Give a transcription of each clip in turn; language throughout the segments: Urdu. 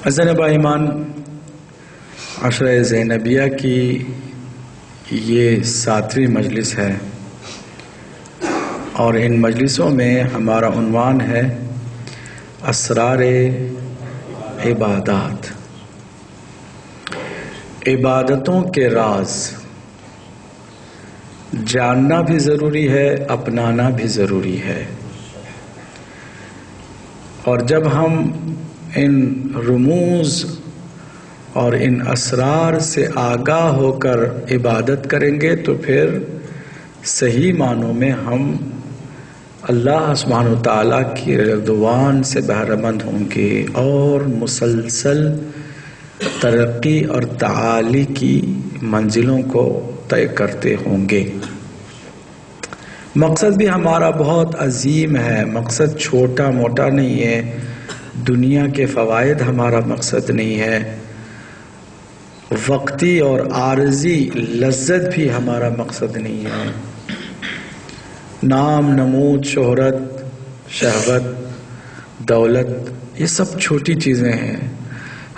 حضرت با ایمان عشرہ زینبیہ کی یہ 7ویں مجلس ہے اور ان مجلسوں میں ہمارا عنوان ہے اسرار عبادات، عبادتوں کے راز۔ جاننا بھی ضروری ہے، اپنانا بھی ضروری ہے، اور جب ہم ان رموز اور ان اسرار سے آگاہ ہو کر عبادت کریں گے تو پھر صحیح معنوں میں ہم اللہ سبحانہ وتعالیٰ کی رضوان سے بہرہ مند ہوں گے اور مسلسل ترقی اور تعالی کی منزلوں کو طے کرتے ہوں گے۔ مقصد بھی ہمارا بہت عظیم ہے، مقصد چھوٹا موٹا نہیں ہے، دنیا کے فوائد ہمارا مقصد نہیں ہے، وقتی اور عارضی لذت بھی ہمارا مقصد نہیں ہے۔ نام، نمود، شہرت، شہوت، دولت، یہ سب چھوٹی چیزیں ہیں۔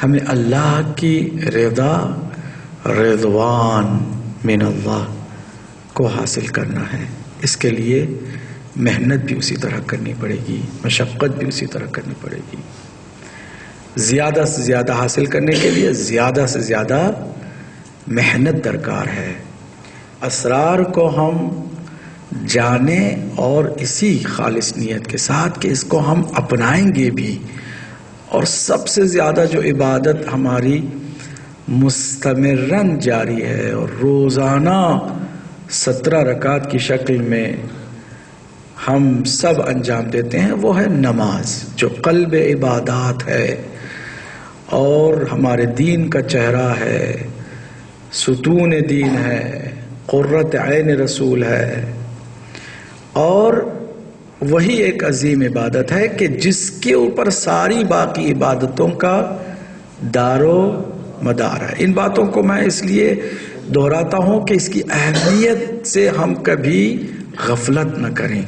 ہمیں اللہ کی رضا، رضوان من اللہ کو حاصل کرنا ہے۔ اس کے لیے محنت بھی اسی طرح کرنی پڑے گی، مشقت بھی اسی طرح کرنی پڑے گی۔ زیادہ سے زیادہ حاصل کرنے کے لیے زیادہ سے زیادہ محنت درکار ہے۔ اسرار کو ہم جانیں اور اسی خالص نیت کے ساتھ کہ اس کو ہم اپنائیں گے بھی، اور سب سے زیادہ جو عبادت ہماری مستمراً جاری ہے اور روزانہ 17 رکعت کی شکل میں ہم سب انجام دیتے ہیں، وہ ہے نماز، جو قلب عبادات ہے اور ہمارے دین کا چہرہ ہے، ستون دین ہے، قرۃ عین رسول ہے، اور وہی ایک عظیم عبادت ہے کہ جس کے اوپر ساری باقی عبادتوں کا دار و مدار ہے۔ ان باتوں کو میں اس لیے دہراتا ہوں کہ اس کی اہمیت سے ہم کبھی غفلت نہ کریں،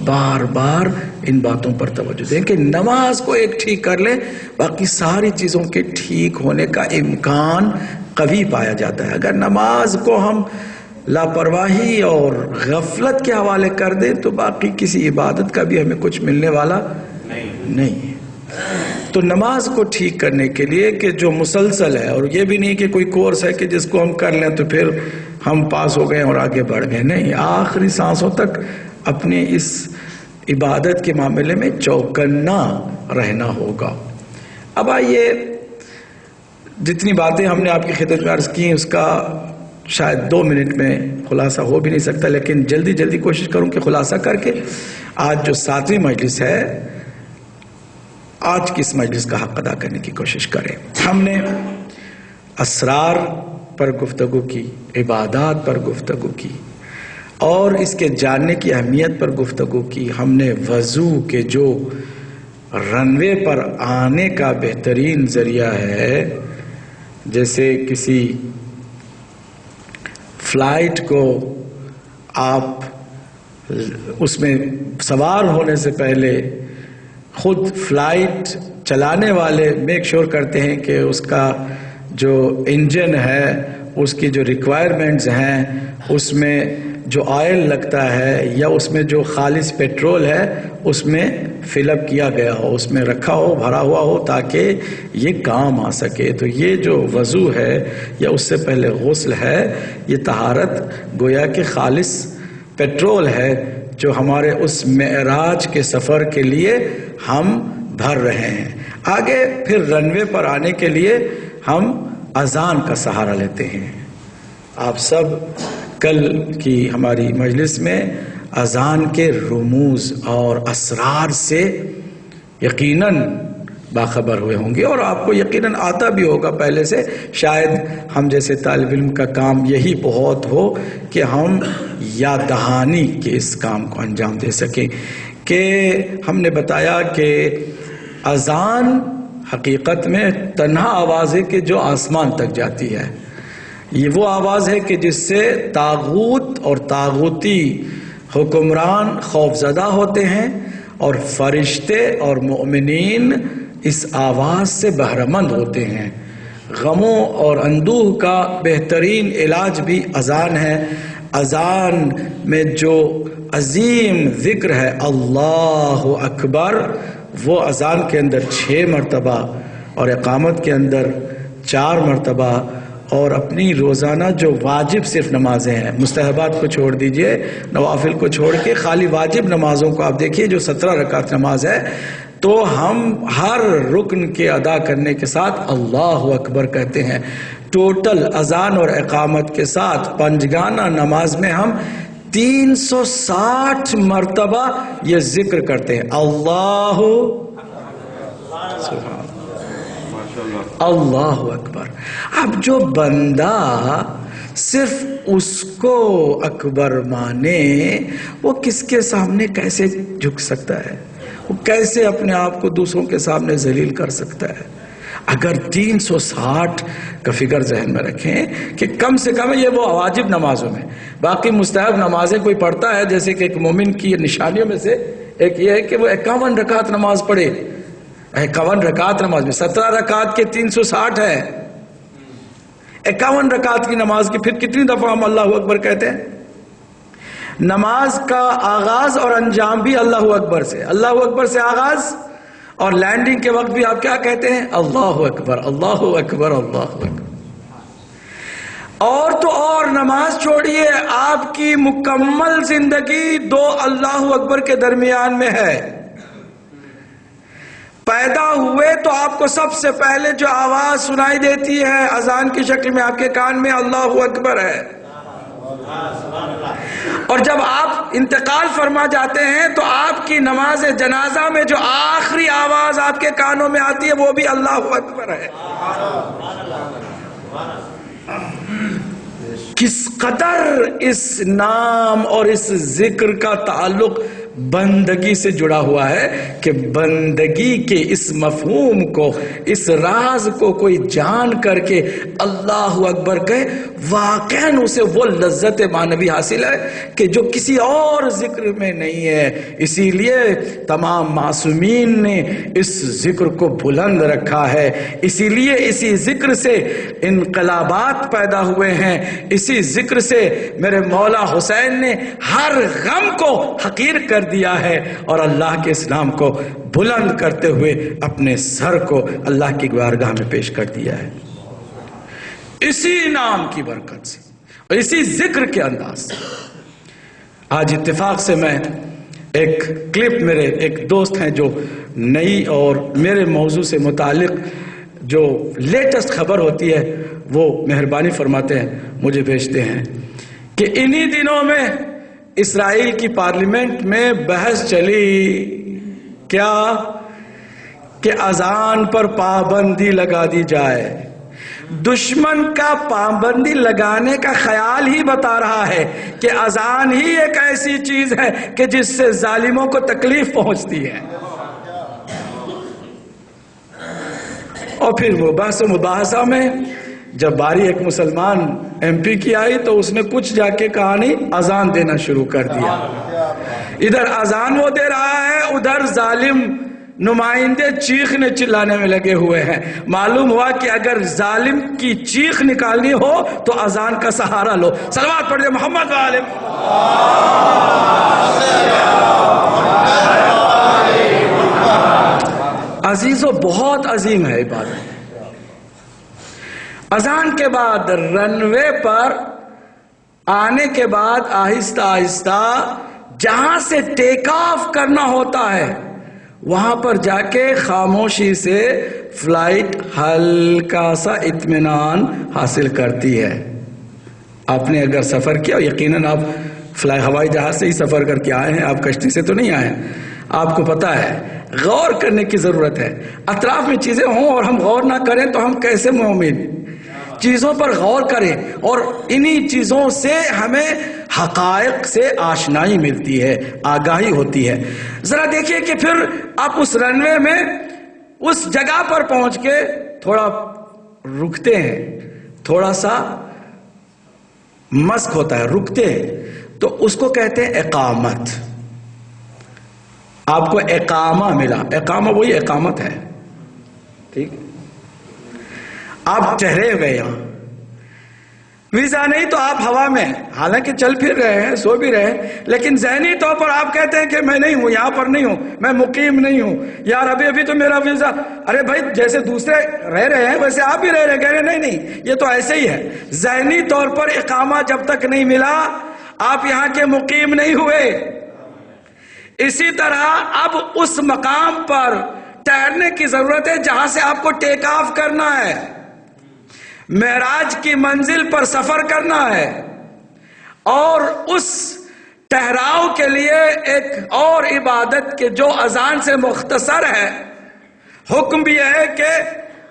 بار بار ان باتوں پر توجہ دیں کہ نماز کو ایک ٹھیک کر لیں، باقی ساری چیزوں کے ٹھیک ہونے کا امکان قوی پایا جاتا ہے۔ اگر نماز کو ہم لاپرواہی اور غفلت کے حوالے کر دیں تو باقی کسی عبادت کا بھی ہمیں کچھ ملنے والا نہیں ہے۔ تو نماز کو ٹھیک کرنے کے لیے کہ جو مسلسل ہے، اور یہ بھی نہیں کہ کوئی کورس ہے کہ جس کو ہم کر لیں تو پھر ہم پاس ہو گئے اور آگے بڑھ گئے، نہیں، آخری سانسوں تک اپنے اس عبادت کے معاملے میں چوکنا رہنا ہوگا۔ اب آئیے، جتنی باتیں ہم نے آپ کی خدمت میں عرض کی اس کا شاید 2 منٹ میں خلاصہ ہو بھی نہیں سکتا، لیکن جلدی کوشش کروں کہ خلاصہ کر کے آج جو 7ویں مجلس ہے، آج کی اس مجلس کا حق ادا کرنے کی کوشش کریں۔ ہم نے اسرار پر گفتگو کی، عبادات پر گفتگو کی، اور اس کے جاننے کی اہمیت پر گفتگو کی۔ ہم نے وضو کے جو رنوے پر آنے کا بہترین ذریعہ ہے، جیسے کسی فلائٹ کو آپ اس میں سوار ہونے سے پہلے خود فلائٹ چلانے والے میک شور کرتے ہیں کہ اس کا جو انجن ہے، اس کی جو ریکوائرمنٹس ہیں، اس میں جو آئل لگتا ہے یا اس میں جو خالص پیٹرول ہے اس میں فل اپ کیا گیا ہو، اس میں رکھا ہو، بھرا ہوا ہو، تاکہ یہ کام آ سکے۔ تو یہ جو وضو ہے یا اس سے پہلے غسل ہے، یہ طہارت گویا کہ خالص پیٹرول ہے جو ہمارے اس معراج کے سفر کے لیے ہم بھر رہے ہیں۔ آگے پھر رنوے پر آنے کے لیے ہم اذان کا سہارا لیتے ہیں۔ آپ سب کل کی ہماری مجلس میں اذان کے رموز اور اسرار سے یقیناً باخبر ہوئے ہوں گے، اور آپ کو یقیناً آتا بھی ہوگا پہلے سے۔ شاید ہم جیسے طالب علم کا کام یہی بہت ہو کہ ہم یاد دہانی کے اس کام کو انجام دے سکیں، کہ ہم نے بتایا کہ اذان حقیقت میں تنہا آواز ہے کہ جو آسمان تک جاتی ہے۔ یہ وہ آواز ہے کہ جس سے طاغوت اور طاغوتی حکمران خوف زدہ ہوتے ہیں، اور فرشتے اور مؤمنین اس آواز سے بہرمند ہوتے ہیں۔ غموں اور اندوہ کا بہترین علاج بھی اذان ہے۔ اذان میں جو عظیم ذکر ہے اللہ اکبر، وہ اذان کے اندر 6 مرتبہ اور اقامت کے اندر 4 مرتبہ، اور اپنی روزانہ جو واجب صرف نمازیں ہیں، مستحبات کو چھوڑ دیجئے، نوافل کو چھوڑ کے خالی واجب نمازوں کو آپ دیکھیے جو 17 رکعت نماز ہے، تو ہم ہر رکن کے ادا کرنے کے ساتھ اللہ اکبر کہتے ہیں۔ ٹوٹل اذان اور اقامت کے ساتھ پنجگانہ نماز میں ہم 360 مرتبہ یہ ذکر کرتے ہیں، اللہ اللہ اکبر۔ اب جو بندہ صرف اس کو اکبر مانے، وہ کس کے سامنے کیسے جھک سکتا ہے؟ وہ کیسے اپنے آپ کو دوسروں کے سامنے ذلیل کر سکتا ہے؟ اگر 360 کا فگر ذہن میں رکھیں کہ کم سے کم یہ وہ واجب نمازوں میں، باقی مستحب نمازیں کوئی پڑھتا ہے، جیسے کہ ایک مومن کی نشانیوں میں سے ایک یہ ہے کہ وہ 51 رکعت نماز پڑھے۔ 51 رکعت نماز میں 17 رکعت کے 360 ہے، 51 رکعت کی نماز کی پھر کتنی دفعہ ہم اللہ اکبر کہتے ہیں؟ نماز کا آغاز اور انجام بھی اللہ اکبر سے، اللہ اکبر سے آغاز، اور لینڈنگ کے وقت بھی آپ کیا کہتے ہیں؟ اللہ اکبر اللہ اکبر اللہ اکبر۔ اور تو اور نماز چھوڑیے، آپ کی مکمل زندگی 2 اللہ اکبر کے درمیان میں ہے۔ پیدا ہوئے تو آپ کو سب سے پہلے جو آواز سنائی دیتی ہے اذان کی شکل میں آپ کے کان میں، اللہ اکبر ہے۔ اور جب آپ انتقال فرما جاتے ہیں تو آپ کی نماز جنازہ میں جو آخری آواز آپ کے کانوں میں آتی ہے وہ بھی اللہ اکبر ہے۔ کس قدر اس نام اور اس ذکر کا تعلق بندگی سے جڑا ہوا ہے کہ بندگی کے اس مفہوم کو، اس راز کو کوئی جان کر کے اللہ اکبر کہے، واقعاً اسے وہ لذت معنوی حاصل ہے کہ جو کسی اور ذکر میں نہیں ہے۔ اسی لیے تمام معصومین نے اس ذکر کو بلند رکھا ہے، اسی لیے اسی ذکر سے انقلابات پیدا ہوئے ہیں، اسی ذکر سے میرے مولا حسین نے ہر غم کو حقیر کر دیا ہے اور اللہ کے اسلام کو بلند کرتے ہوئے اپنے سر کو اللہ کی بارگاہ میں پیش کر دیا ہے، اسی نام کی برکت سے اور اسی ذکر کے انداز سے۔ آج اتفاق سے میں ایک کلپ، میرے ایک دوست ہیں جو نئی اور میرے موضوع سے متعلق جو لیٹسٹ خبر ہوتی ہے وہ مہربانی فرماتے ہیں مجھے بھیجتے ہیں کہ انہی دنوں میں اسرائیل کی پارلیمنٹ میں بحث چلی کیا کہ اذان پر پابندی لگا دی جائے۔ دشمن کا پابندی لگانے کا خیال ہی بتا رہا ہے کہ اذان ہی ایک ایسی چیز ہے کہ جس سے ظالموں کو تکلیف پہنچتی ہے۔ اور پھر وہ بحث و مباحثہ میں جب باری ایک مسلمان ایم پی کی آئی تو اس نے کچھ جا کے کہا نہیں، اذان دینا شروع کر دیا۔ ادھر اذان وہ دے رہا ہے، ادھر ظالم نمائندے چیخنے چلانے میں لگے ہوئے ہیں۔ معلوم ہوا کہ اگر ظالم کی چیخ نکالنی ہو تو اذان کا سہارا لو۔ صلوات پڑھ دے محمد والے۔ عزیزو، بہت عظیم ہے عبادت۔ اذان کے بعد رنوے پر آنے کے بعد آہستہ آہستہ جہاں سے ٹیک آف کرنا ہوتا ہے وہاں پر جا کے خاموشی سے فلائٹ ہلکا سا اطمینان حاصل کرتی ہے۔ آپ نے اگر سفر کیا، یقیناً آپ ہوائی جہاز سے ہی سفر کر کے آئے ہیں، آپ کشتی سے تو نہیں آئے ہیں، آپ کو پتا ہے غور کرنے کی ضرورت ہے۔ اطراف میں چیزیں ہوں اور ہم غور نہ کریں تو ہم کیسے مومن؟ چیزوں پر غور کریں اور انہی چیزوں سے ہمیں حقائق سے آشنائی ملتی ہے، آگاہی ہوتی ہے۔ ذرا دیکھیے کہ پھر آپ اس رنوے میں اس جگہ پر پہنچ کے تھوڑا رکتے ہیں، تھوڑا سا مشق ہوتا ہے، رکتے ہیں تو اس کو کہتے ہیں اقامت۔ آپ کو اقامہ ملا، اقامہ وہی اقامت ہے، ٹھیک، آپ ٹھہرے ہوئے یہاں، ویزا نہیں تو آپ ہوا میں، حالانکہ چل پھر رہے ہیں، سو بھی رہے ہیں، لیکن ذہنی طور پر آپ کہتے ہیں کہ میں نہیں ہوں، یہاں پر نہیں ہوں، میں مقیم نہیں ہوں، یار ابھی تو میرا ویزا، ارے بھائی جیسے دوسرے رہ رہے ہیں ویسے آپ بھی رہ رہے ہیں، کہہ رہے نہیں یہ تو ایسے ہی ہے، ذہنی طور پر اقامہ جب تک نہیں ملا آپ یہاں کے مقیم نہیں ہوئے۔ اسی طرح اب اس مقام پر ٹھہرنے کی ضرورت ہے جہاں سے آپ کو ٹیک آف کرنا ہے، معراج کی منزل پر سفر کرنا ہے، اور اس ٹھہراؤ کے لیے ایک اور عبادت کے جو اذان سے مختصر ہے، حکم بھی ہے کہ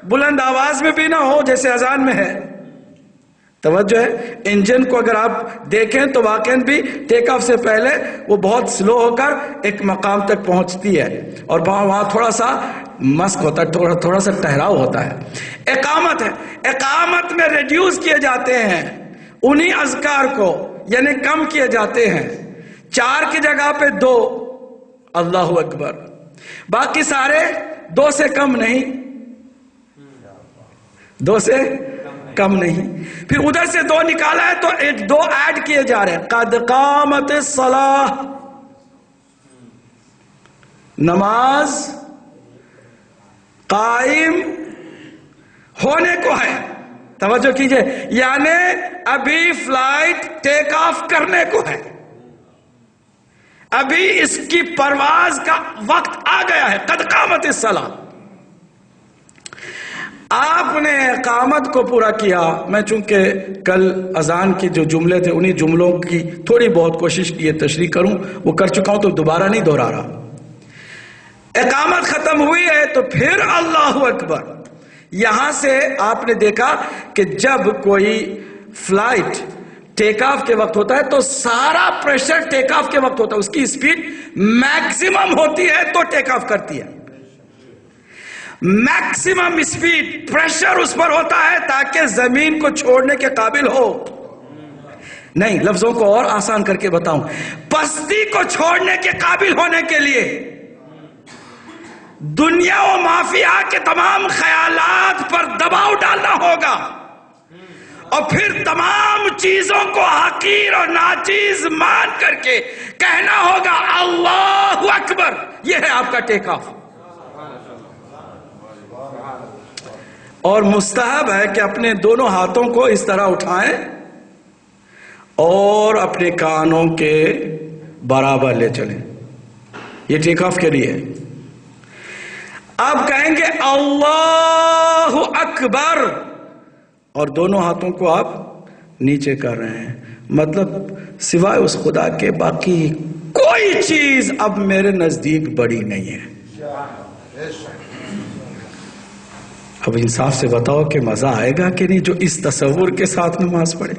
بلند آواز میں بھی نہ ہو جیسے اذان میں ہے۔ توجہ ہے، انجن کو اگر آپ دیکھیں تو واقعاً بھی ٹیک آف سے پہلے وہ بہت سلو ہو کر ایک مقام تک پہنچتی ہے، اور وہاں تھوڑا سا مسک ہوتا ہے، تھوڑا سا ٹھہراؤ ہوتا ہے۔ اقامت ہے، اقامت میں ریڈیوس کیے جاتے ہیں انہی اذکار کو، یعنی کم کیے جاتے ہیں، 4 کی جگہ پہ 2، اللہ اکبر، باقی سارے 2 سے کم نہیں، 2 سے کم نہیں، پھر ادھر سے 2 نکالا ہے تو 2 ایڈ کیے جا رہے ہیں، قد قامت الصلاۃ، نماز قائم ہونے کو ہے، توجہ کیجئے، یعنی ابھی فلائٹ ٹیک آف کرنے کو ہے، ابھی اس کی پرواز کا وقت آ گیا ہے، قد قامت الصلاۃ۔ آپ نے اقامت کو پورا کیا، میں چونکہ کل اذان کے جو جملے تھے انہی جملوں کی تھوڑی بہت کوشش کی تشریح کروں، وہ کر چکا ہوں تو دوبارہ نہیں دہرا رہا۔ اقامت ختم ہوئی ہے تو پھر اللہ اکبر، یہاں سے آپ نے دیکھا کہ جب کوئی فلائٹ ٹیک آف کے وقت ہوتا ہے تو سارا پریشر ٹیک آف کے وقت ہوتا ہے، اس کی سپیڈ میکسیمم ہوتی ہے تو ٹیک آف کرتی ہے، میکسیمم سپیڈ پریشر اس پر ہوتا ہے تاکہ زمین کو چھوڑنے کے قابل ہو، نہیں لفظوں کو اور آسان کر کے بتاؤں، پستی کو چھوڑنے کے قابل ہونے کے لیے دنیا و مافیا کے تمام خیالات پر دباؤ ڈالنا ہوگا، اور پھر تمام چیزوں کو حقیر اور ناچیز مان کر کے کہنا ہوگا اللہ اکبر، یہ ہے آپ کا ٹیک آف۔ اور مستحب ہے کہ اپنے دونوں ہاتھوں کو اس طرح اٹھائیں اور اپنے کانوں کے برابر لے چلیں، یہ ٹیک آف کے لیے۔ آپ کہیں گے اللہ اکبر اور دونوں ہاتھوں کو آپ نیچے کر رہے ہیں، مطلب سوائے اس خدا کے باقی کوئی چیز اب میرے نزدیک بڑی نہیں ہے۔ اب انصاف سے بتاؤ کہ مزہ آئے گا کہ نہیں جو اس تصور کے ساتھ نماز پڑھے؟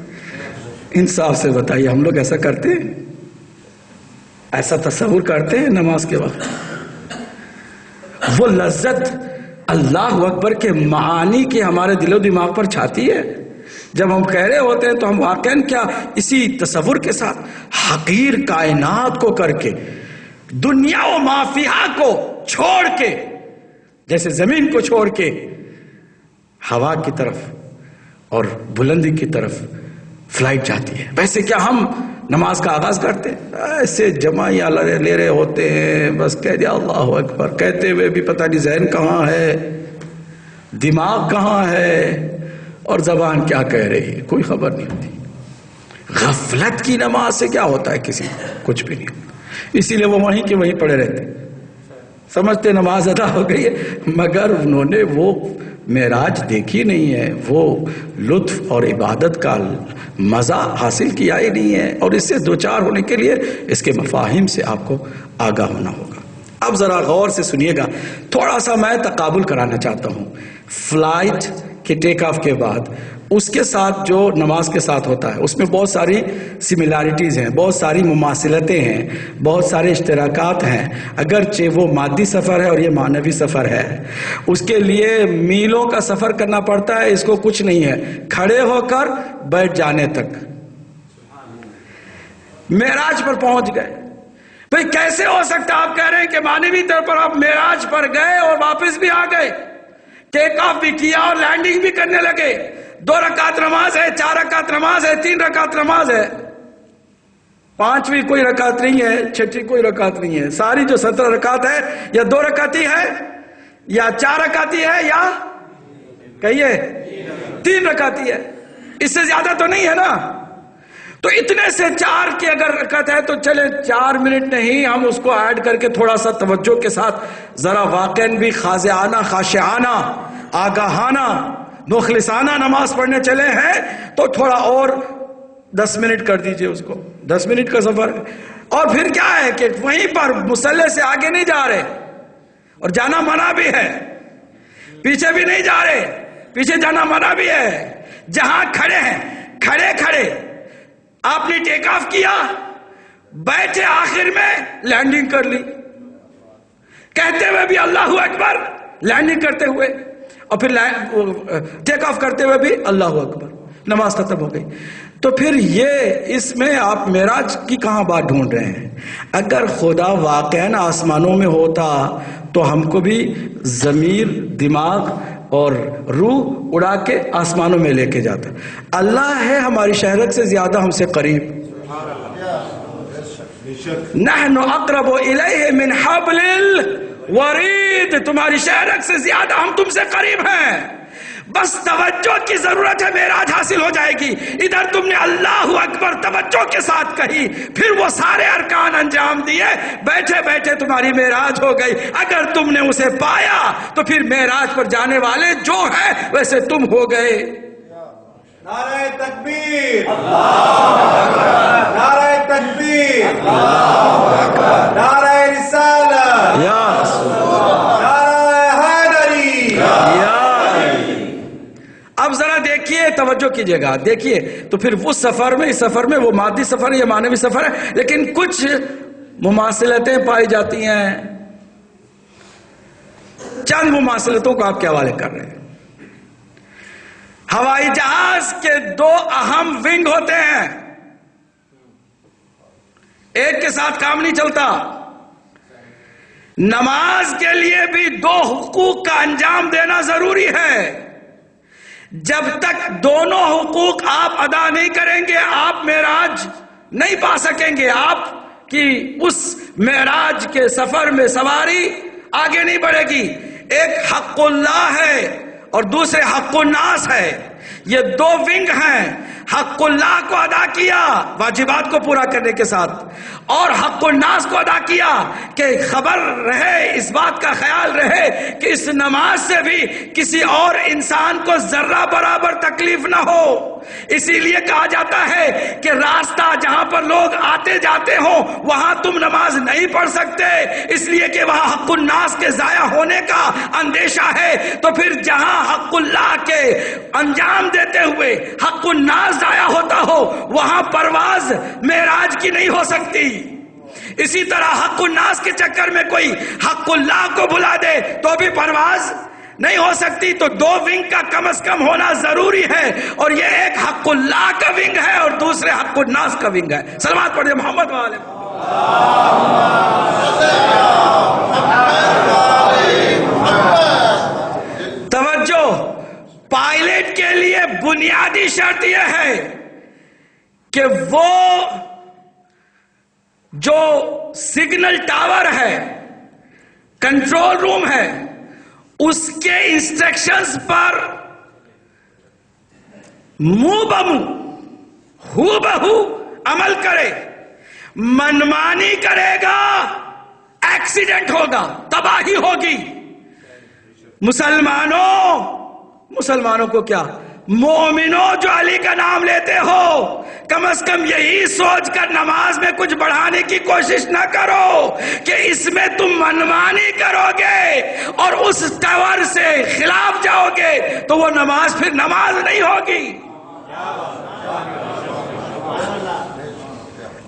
انصاف سے بتائیے، ہم لوگ ایسا کرتے ہیں؟ ایسا تصور کرتے ہیں نماز کے وقت؟ وہ لذت اللہ اکبر کے معانی کی ہمارے دل و دماغ پر چھاتی ہے، جب ہم کہہ رہے ہوتے ہیں تو ہم واقعاً کیا اسی تصور کے ساتھ حقیر کائنات کو کر کے، دنیا و مافیہ کو چھوڑ کے، جیسے زمین کو چھوڑ کے ہوا کی طرف اور بلندی کی طرف فلائٹ جاتی ہے، ویسے کیا ہم نماز کا آغاز کرتے ہیں؟ ایسے جماعیاں لے رہے ہوتے ہیں، بس کہہ دیا اللہ اکبر، کہتے ہوئے بھی پتہ نہیں ذہن کہاں ہے، دماغ کہاں ہے، اور زبان کیا کہہ رہی ہے کوئی خبر نہیں ہوتی۔ غفلت کی نماز سے کیا ہوتا ہے کسی کو؟ کچھ بھی نہیں، اسی لیے وہ وہیں کے وہیں پڑے رہتے، سمجھتے نماز ادا ہو گئی ہے، مگر انہوں نے وہ معراج دیکھی نہیں ہے، وہ لطف اور عبادت کا مزہ حاصل کیا ہی نہیں ہے، اور اس سے دوچار ہونے کے لیے اس کے مفاہیم سے آپ کو آگاہ ہونا ہوگا۔ اب ذرا غور سے سنیے گا، تھوڑا سا میں تقابل کرانا چاہتا ہوں فلائٹ کے ٹیک آف کے بعد اس کے ساتھ جو نماز کے ساتھ ہوتا ہے، اس میں بہت ساری سملیرٹیز ہیں، بہت ساری مماثلتیں ہیں، بہت سارے اشتراکات ہیں، اگرچہ وہ مادی سفر ہے اور یہ معنوی سفر ہے، اس کے لیے میلوں کا سفر کرنا پڑتا ہے، اس کو کچھ نہیں ہے، کھڑے ہو کر بیٹھ جانے تک معراج پر پہنچ گئے۔ بھئی کیسے ہو سکتا؟ آپ کہہ رہے ہیں کہ معنوی طور پر آپ معراج پر گئے اور واپس بھی آ گئے، ٹیک آف بھی کیا اور لینڈنگ بھی کرنے لگے. 2 رکعت نماز ہے, 4 رکعت نماز ہے, 3 رکعت نماز ہے, 5ویں کوئی رکعت نہیں ہے, 6ٹھی کوئی رکعت نہیں ہے. ساری جو 17 رکعت ہے یا 2 رکعتی ہے یا 4 رکعتی ہے یا کہیے 3 رکعتی ہے, اس سے زیادہ تو نہیں ہے نا. تو اتنے سے 4 کی اگر رکعت ہے تو چلے 4 منٹ نہیں, ہم اس کو ایڈ کر کے تھوڑا سا توجہ کے ساتھ ذرا واقعاً بھی خاضعانہ, خاشعانہ, آگاہانہ, مخلصانہ نماز پڑھنے چلے ہیں تو تھوڑا اور 10 منٹ کر دیجئے اس کو. 10 منٹ کا سفر ہے. اور پھر کیا ہے کہ وہیں پر مصلی سے آگے نہیں جا رہے, اور جانا منع بھی ہے, پیچھے بھی نہیں جا رہے, پیچھے جانا منع بھی ہے. جہاں کھڑے ہیں کھڑے کھڑے آپ نے ٹیک آف کیا, بیٹھے آخر میں لینڈنگ کر لی, کہتے ہوئے بھی اللہ اکبر, لینڈنگ کرتے ہوئے, اور پھر ٹیک آف کرتے ہوئے بھی اللہ اکبر, نماز ختم ہو گئی. تو پھر یہ اس میں آپ معراج کی کہاں بات ڈھونڈ رہے ہیں؟ اگر خدا واقعاً آسمانوں میں ہوتا تو ہم کو بھی ضمیر, دماغ اور روح اڑا کے آسمانوں میں لے کے جاتا. اللہ ہے ہماری شہرت سے زیادہ ہم سے قریب. نحن اقرب الیہ من حبل الورید, تمہاری شہرت سے زیادہ ہم تم سے قریب ہیں. بس توجہ کی ضرورت ہے, معراج حاصل ہو جائے گی. ادھر تم نے اللہ اکبر توجہ کے ساتھ کہی, پھر وہ سارے ارکان انجام دیے, بیٹھے بیٹھے تمہاری معراج ہو گئی. اگر تم نے اسے پایا تو پھر معراج پر جانے والے جو ہیں ویسے تم ہو گئے. نعرہ تکبیر, نعرہ تکبیر, نعرہ رسالت, نعرہ حیدری. اب ذرا دیکھیے, توجہ کیجئے گا, دیکھیے. تو پھر اس سفر میں, اس سفر میں, وہ مادی سفر ہے یا معنوی سفر ہے, لیکن کچھ مماثلتیں پائی جاتی ہیں. چند مماثلتوں کو آپ کے حوالے کر رہے ہیں. ہوائی جہاز کے 2 اہم ونگ ہوتے ہیں, ایک کے ساتھ کام نہیں چلتا. نماز کے لیے بھی 2 حقوق کا انجام دینا ضروری ہے. جب تک دونوں حقوق آپ ادا نہیں کریں گے آپ معراج نہیں پا سکیں گے. آپ کی اس معراج کے سفر میں سواری آگے نہیں بڑھے گی. ایک حق اللہ ہے اور دوسرے حق الناس ہے. یہ 2 ونگ ہیں. حق اللہ کو ادا کیا واجبات کو پورا کرنے کے ساتھ, اور حق الناس کو ادا کیا کہ خبر رہے, اس بات کا خیال رہے کہ اس نماز سے بھی کسی اور انسان کو ذرہ برابر تکلیف نہ ہو. اسی لیے کہا جاتا ہے کہ راستہ جہاں پر لوگ آتے جاتے ہوں وہاں تم نماز نہیں پڑھ سکتے, اس لیے کہ وہاں حق الناس کے ضائع ہونے کا اندیشہ ہے. تو پھر جہاں حق اللہ کے انجام دیتے ہوئے حق الناس ضائع ہوتا ہو وہاں پرواز معراج کی نہیں ہو سکتی. اسی طرح حق الناس کے چکر میں کوئی حق اللہ کو بلا دے تو بھی پرواز نہیں ہو سکتی. تو 2 ونگ کا کم از کم ہونا ضروری ہے, اور یہ ایک حق اللہ کا ونگ ہے اور دوسرے حق الناس کا ونگ ہے. صلوات پڑھیے محمد والے. توجہ, پائلٹ کے لیے بنیادی شرط یہ ہے کہ وہ جو سگنل ٹاور ہے, کنٹرول روم ہے, اس کے انسٹرکشنز پر منہ بمنہ ہو بہو عمل کرے. منمانی کرے گا ایکسیڈنٹ ہوگا, تباہی ہوگی. مسلمانوں کو کیا, مومنوں جو علی کا نام لیتے ہو, کم از کم یہی سوچ کر نماز میں کچھ بڑھانے کی کوشش نہ کرو کہ اس میں تم منمانی کرو گے اور اس ٹاور سے خلاف جاؤ گے تو وہ نماز پھر نماز نہیں ہوگی.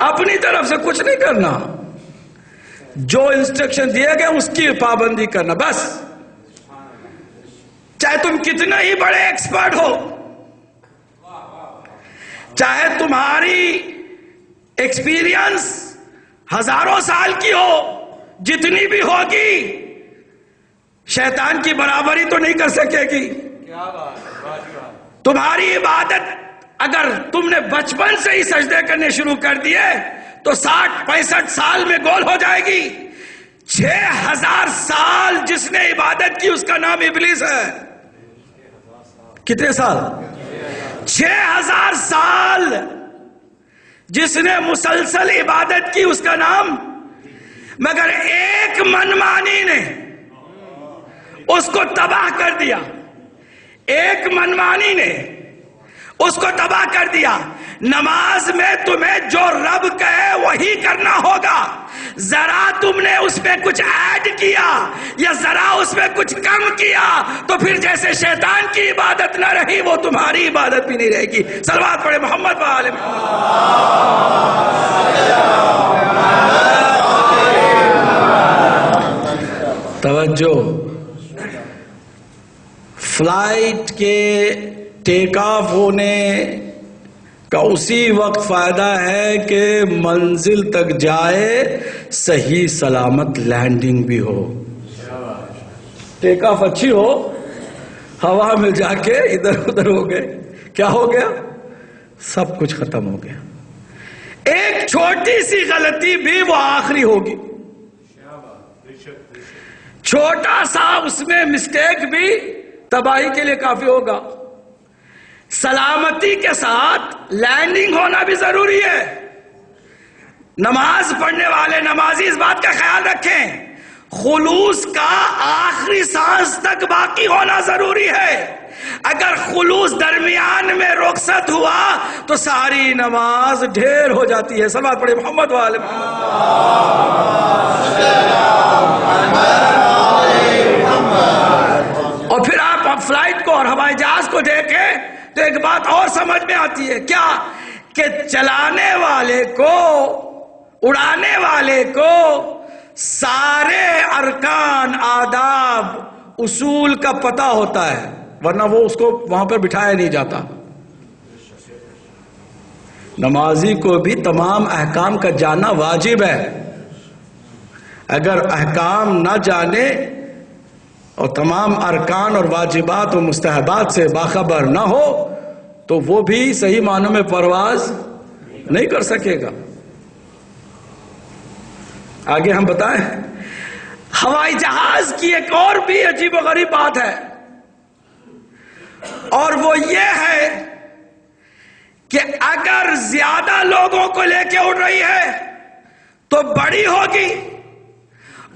اپنی طرف سے کچھ نہیں کرنا, جو انسٹرکشن دیے گئے اس کی پابندی کرنا بس. چاہے تم کتنے ہی بڑے ایکسپرٹ ہو, چاہے تمہاری ایکسپیرینس ہزاروں سال کی ہو, جتنی بھی ہوگی, شیطان کی برابری تو نہیں کر سکے گی. تمہاری عبادت اگر تم نے بچپن سے ہی سجدے کرنے شروع کر دیے تو 60-65 سال میں گول ہو جائے گی. 6000 سال جس نے عبادت کی اس کا نام ابلیس ہے. کتنے سال؟ 6000 سال جس نے مسلسل عبادت کی اس کا نام. مگر ایک منمانی نے اس کو تباہ کر دیا. ایک منمانی نے اس کو تباہ کر دیا. نماز میں تمہیں جو رب کہے وہی کرنا ہوگا. ذرا تم نے اس میں کچھ ایڈ کیا یا ذرا اس میں کچھ کم کیا تو پھر جیسے شیطان کی عبادت نہ رہی وہ تمہاری عبادت بھی نہیں رہے گی. صلوات پڑھے محمد و آل محمد. توجہ. فلائٹ کے ٹیک آف ہونے کا اسی وقت فائدہ ہے کہ منزل تک جائے, صحیح سلامت لینڈنگ بھی ہو. ٹیک آف اچھی ہو, ہوا میں جا کے ادھر ادھر ہو گئے, کیا ہو گیا؟ سب کچھ ختم ہو گیا. ایک چھوٹی سی غلطی بھی وہ آخری ہوگی. چھوٹا سا اس میں مسٹیک بھی تباہی کے لیے کافی ہوگا. سلامتی کے ساتھ لینڈنگ ہونا بھی ضروری ہے. نماز پڑھنے والے نمازی اس بات کا خیال رکھیں, خلوص کا آخری سانس تک باقی ہونا ضروری ہے. اگر خلوص درمیان میں رخصت ہوا تو ساری نماز ڈھیر ہو جاتی ہے. صلوات پڑھے محمد و آل محمد. اور پھر آپ فلائٹ کو اور ہوائی جہاز کو دیکھیں تو ایک بات اور سمجھ میں آتی ہے. کیا کہ چلانے والے کو, اڑانے والے کو سارے ارکان, آداب, اصول کا پتہ ہوتا ہے, ورنہ وہ اس کو وہاں پر بٹھایا نہیں جاتا. نمازی کو بھی تمام احکام کا جاننا واجب ہے. اگر احکام نہ جانے اور تمام ارکان اور واجبات و مستحبات سے باخبر نہ ہو تو وہ بھی صحیح معنوں میں پرواز نہیں کر سکے گا. آگے ہم بتائیں, ہوائی جہاز کی ایک اور بھی عجیب و غریب بات ہے, اور وہ یہ ہے کہ اگر زیادہ لوگوں کو لے کے اڑ رہی ہے تو بڑی ہوگی,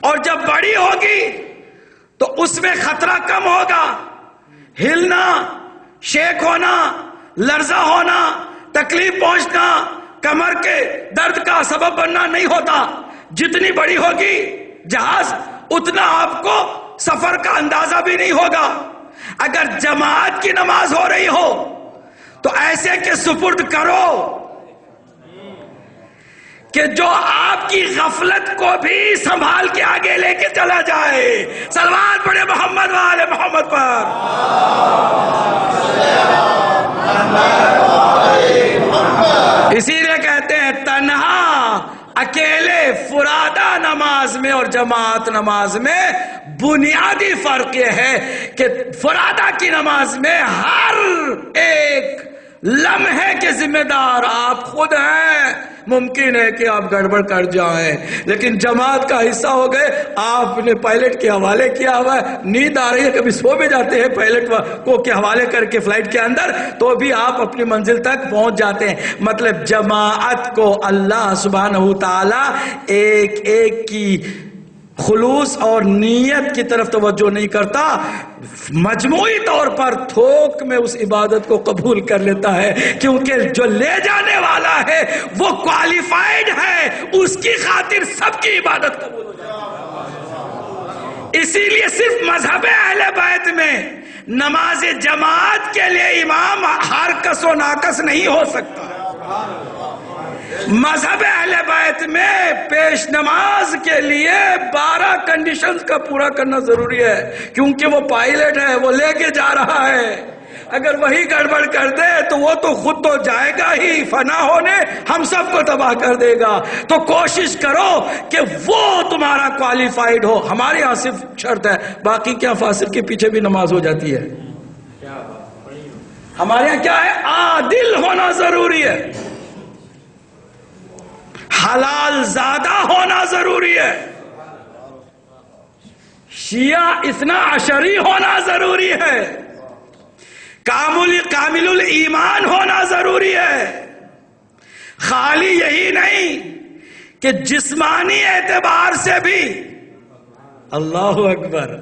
اور جب بڑی ہوگی تو اس میں خطرہ کم ہوگا. ہلنا, شیک ہونا, لرزہ ہونا, تکلیف پہنچنا, کمر کے درد کا سبب بننا نہیں ہوتا. جتنی بڑی ہوگی جہاز اتنا آپ کو سفر کا اندازہ بھی نہیں ہوگا. اگر جماعت کی نماز ہو رہی ہو تو ایسے کہ سپرد کرو کہ جو آپ کی غفلت کو بھی سنبھال کے آگے لے کے چلا جائے. صلوات پڑھے محمد و آل محمد پر. اسی لیے کہتے ہیں تنہا, اکیلے, فرادہ نماز میں اور جماعت نماز میں بنیادی فرق یہ ہے کہ فرادہ کی نماز میں ہر ایک لمحے کے ذمہ دار آپ خود ہیں. ممکن ہے کہ آپ گڑبڑ کر جائیں, لیکن جماعت کا حصہ ہو گئے. آپ نے پائلٹ کے حوالے کیا ہوا ہے, نیند آ رہی ہے, کبھی سو بھی جاتے ہیں پائلٹ کو کے حوالے کر کے فلائٹ کے اندر, تو بھی آپ اپنی منزل تک پہنچ جاتے ہیں. مطلب جماعت کو اللہ سبحانہ تعالی ایک ایک کی خلوص اور نیت کی طرف توجہ نہیں کرتا, مجموعی طور پر تھوک میں اس عبادت کو قبول کر لیتا ہے, کیونکہ جو لے جانے والا ہے وہ کوالیفائڈ ہے, اس کی خاطر سب کی عبادت قبول ہو جاتی ہے. اسی لیے صرف مذہب اہل بیت میں نماز جماعت کے لیے امام ہر کس و ناقص نہیں ہو سکتا. مذہب اہل بیت میں پیش نماز کے لیے 12 کنڈیشنز کا پورا کرنا ضروری ہے, کیونکہ وہ پائلٹ ہے, وہ لے کے جا رہا ہے. اگر وہی گڑبڑ کر دے تو وہ تو خود تو جائے گا ہی فنا ہونے، ہم سب کو تباہ کر دے گا. تو کوشش کرو کہ وہ تمہارا کوالیفائڈ ہو. ہمارے یہاں صرف شرط ہے، باقی کیا فاسق کے پیچھے بھی نماز ہو جاتی ہے. ہمارے یہاں کیا ہے؟ عادل ہونا ضروری ہے، حلال زادہ ہونا ضروری ہے، شیعہ اثنا عشری ہونا ضروری ہے، کامل الایمان ہونا ضروری ہے. خالی یہی نہیں کہ جسمانی اعتبار سے بھی، اللہ اکبر،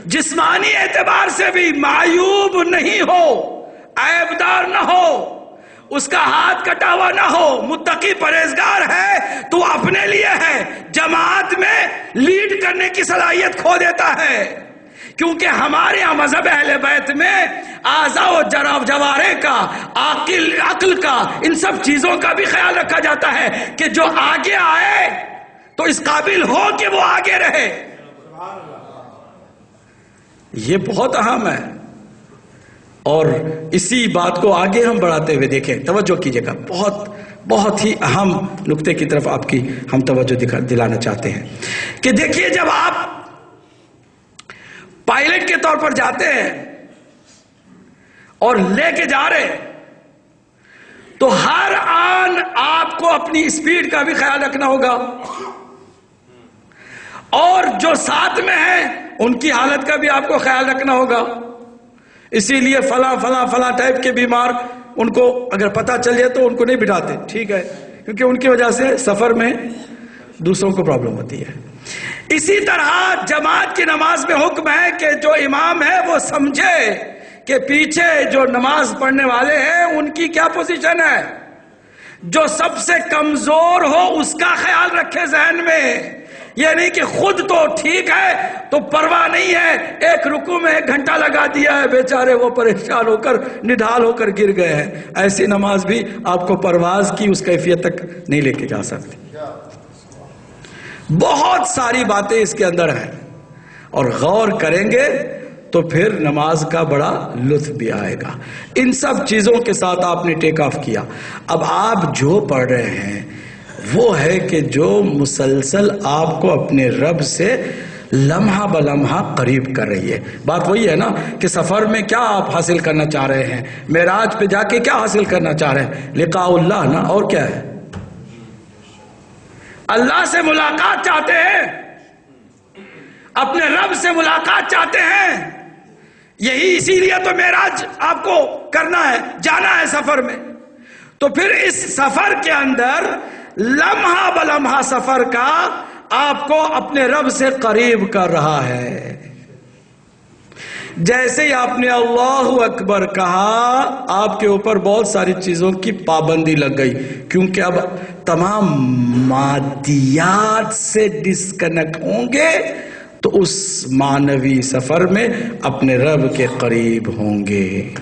جسمانی اعتبار سے بھی معیوب نہیں ہو، عیبدار نہ ہو، اس کا ہاتھ کٹا ہوا نہ ہو، متقی پرہیزگار ہے تو اپنے لیے ہے، جماعت میں لیڈ کرنے کی صلاحیت کھو دیتا ہے. کیونکہ ہمارے یہاں مذہب اہل بیت میں اعضاء و جوارح کا، عقل کا، ان سب چیزوں کا بھی خیال رکھا جاتا ہے کہ جو آگے آئے تو اس قابل ہو کہ وہ آگے رہے. یہ بہت اہم ہے، اور اسی بات کو آگے ہم بڑھاتے ہوئے دیکھیں، توجہ کیجئے گا، بہت ہی اہم نقطے کی طرف آپ کی ہم توجہ دلانا چاہتے ہیں کہ دیکھیے، جب آپ پائلٹ کے طور پر جاتے ہیں اور لے کے جا رہے تو ہر آن آپ کو اپنی سپیڈ کا بھی خیال رکھنا ہوگا، اور جو ساتھ میں ہیں ان کی حالت کا بھی آپ کو خیال رکھنا ہوگا. اسی لیے فلاں ٹائپ کے بیمار، ان کو اگر پتہ چل جائے تو ان کو نہیں بٹھاتے، ٹھیک ہے، کیونکہ ان کی وجہ سے سفر میں دوسروں کو پرابلم ہوتی ہے. اسی طرح جماعت کی نماز میں حکم ہے کہ جو امام ہے وہ سمجھے کہ پیچھے جو نماز پڑھنے والے ہیں ان کی کیا پوزیشن ہے. جو سب سے کمزور ہو اس کا خیال رکھے ذہن میں، یہ نہیں کہ خود تو ٹھیک ہے تو پرواہ نہیں ہے، ایک رکوع میں 1 گھنٹہ لگا دیا ہے، بیچارے وہ پریشان ہو کر نڈھال ہو کر گر گئے ہیں. ایسی نماز بھی آپ کو پرواز کی اس کیفیت تک نہیں لے کے جا سکتی. بہت ساری باتیں اس کے اندر ہیں، اور غور کریں گے تو پھر نماز کا بڑا لطف بھی آئے گا. ان سب چیزوں کے ساتھ آپ نے ٹیک آف کیا. اب آپ جو پڑھ رہے ہیں وہ ہے کہ جو مسلسل آپ کو اپنے رب سے لمحہ بلمحہ قریب کر رہی ہے. بات وہی ہے نا کہ سفر میں کیا آپ حاصل کرنا چاہ رہے ہیں، معراج پہ جا کے کیا حاصل کرنا چاہ رہے ہیں؟ لقاء اللہ نا، اور کیا ہے؟ اللہ سے ملاقات چاہتے ہیں، اپنے رب سے ملاقات چاہتے ہیں. یہی اسی لیے تو معراج آپ کو کرنا ہے، جانا ہے سفر میں. تو پھر اس سفر کے اندر لمحہ بلمحہ سفر کا آپ کو اپنے رب سے قریب کر رہا ہے. جیسے ہی آپ نے اللہ اکبر کہا، آپ کے اوپر بہت ساری چیزوں کی پابندی لگ گئی، کیونکہ اب تمام مادیات سے ڈسکنیکٹ ہوں گے تو اس معنوی سفر میں اپنے رب کے قریب ہوں گے.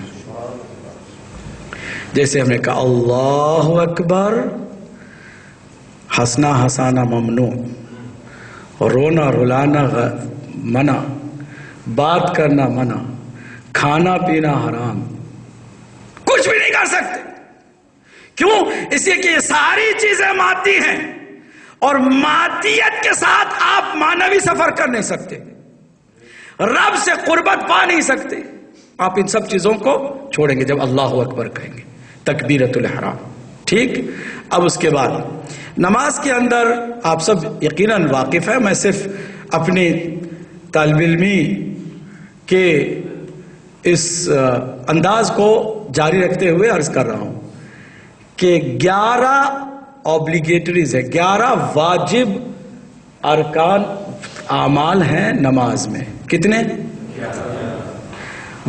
جیسے ہم نے کہا اللہ اکبر، ہنسنا ہنسانا ممنوع، رونا رلانا منع، بات کرنا منع، کھانا پینا حرام، کچھ بھی نہیں کر سکتے. کیوں؟ اس لیے کہ یہ ساری چیزیں مادی ہیں، اور مادیت کے ساتھ آپ معنوی سفر کر نہیں سکتے، رب سے قربت پا نہیں سکتے. آپ ان سب چیزوں کو چھوڑیں گے جب اللہ اکبر کہیں گے، تکبیرۃ الاحرام. ٹھیک؟ اب اس کے بعد نماز کے اندر آپ سب یقیناً واقف ہیں، میں صرف اپنی طالب علمی کے اس انداز کو جاری رکھتے ہوئے عرض کر رہا ہوں کہ 11 اوبلیگیٹریز ہیں، 11 واجب ارکان اعمال ہیں نماز میں. کتنے؟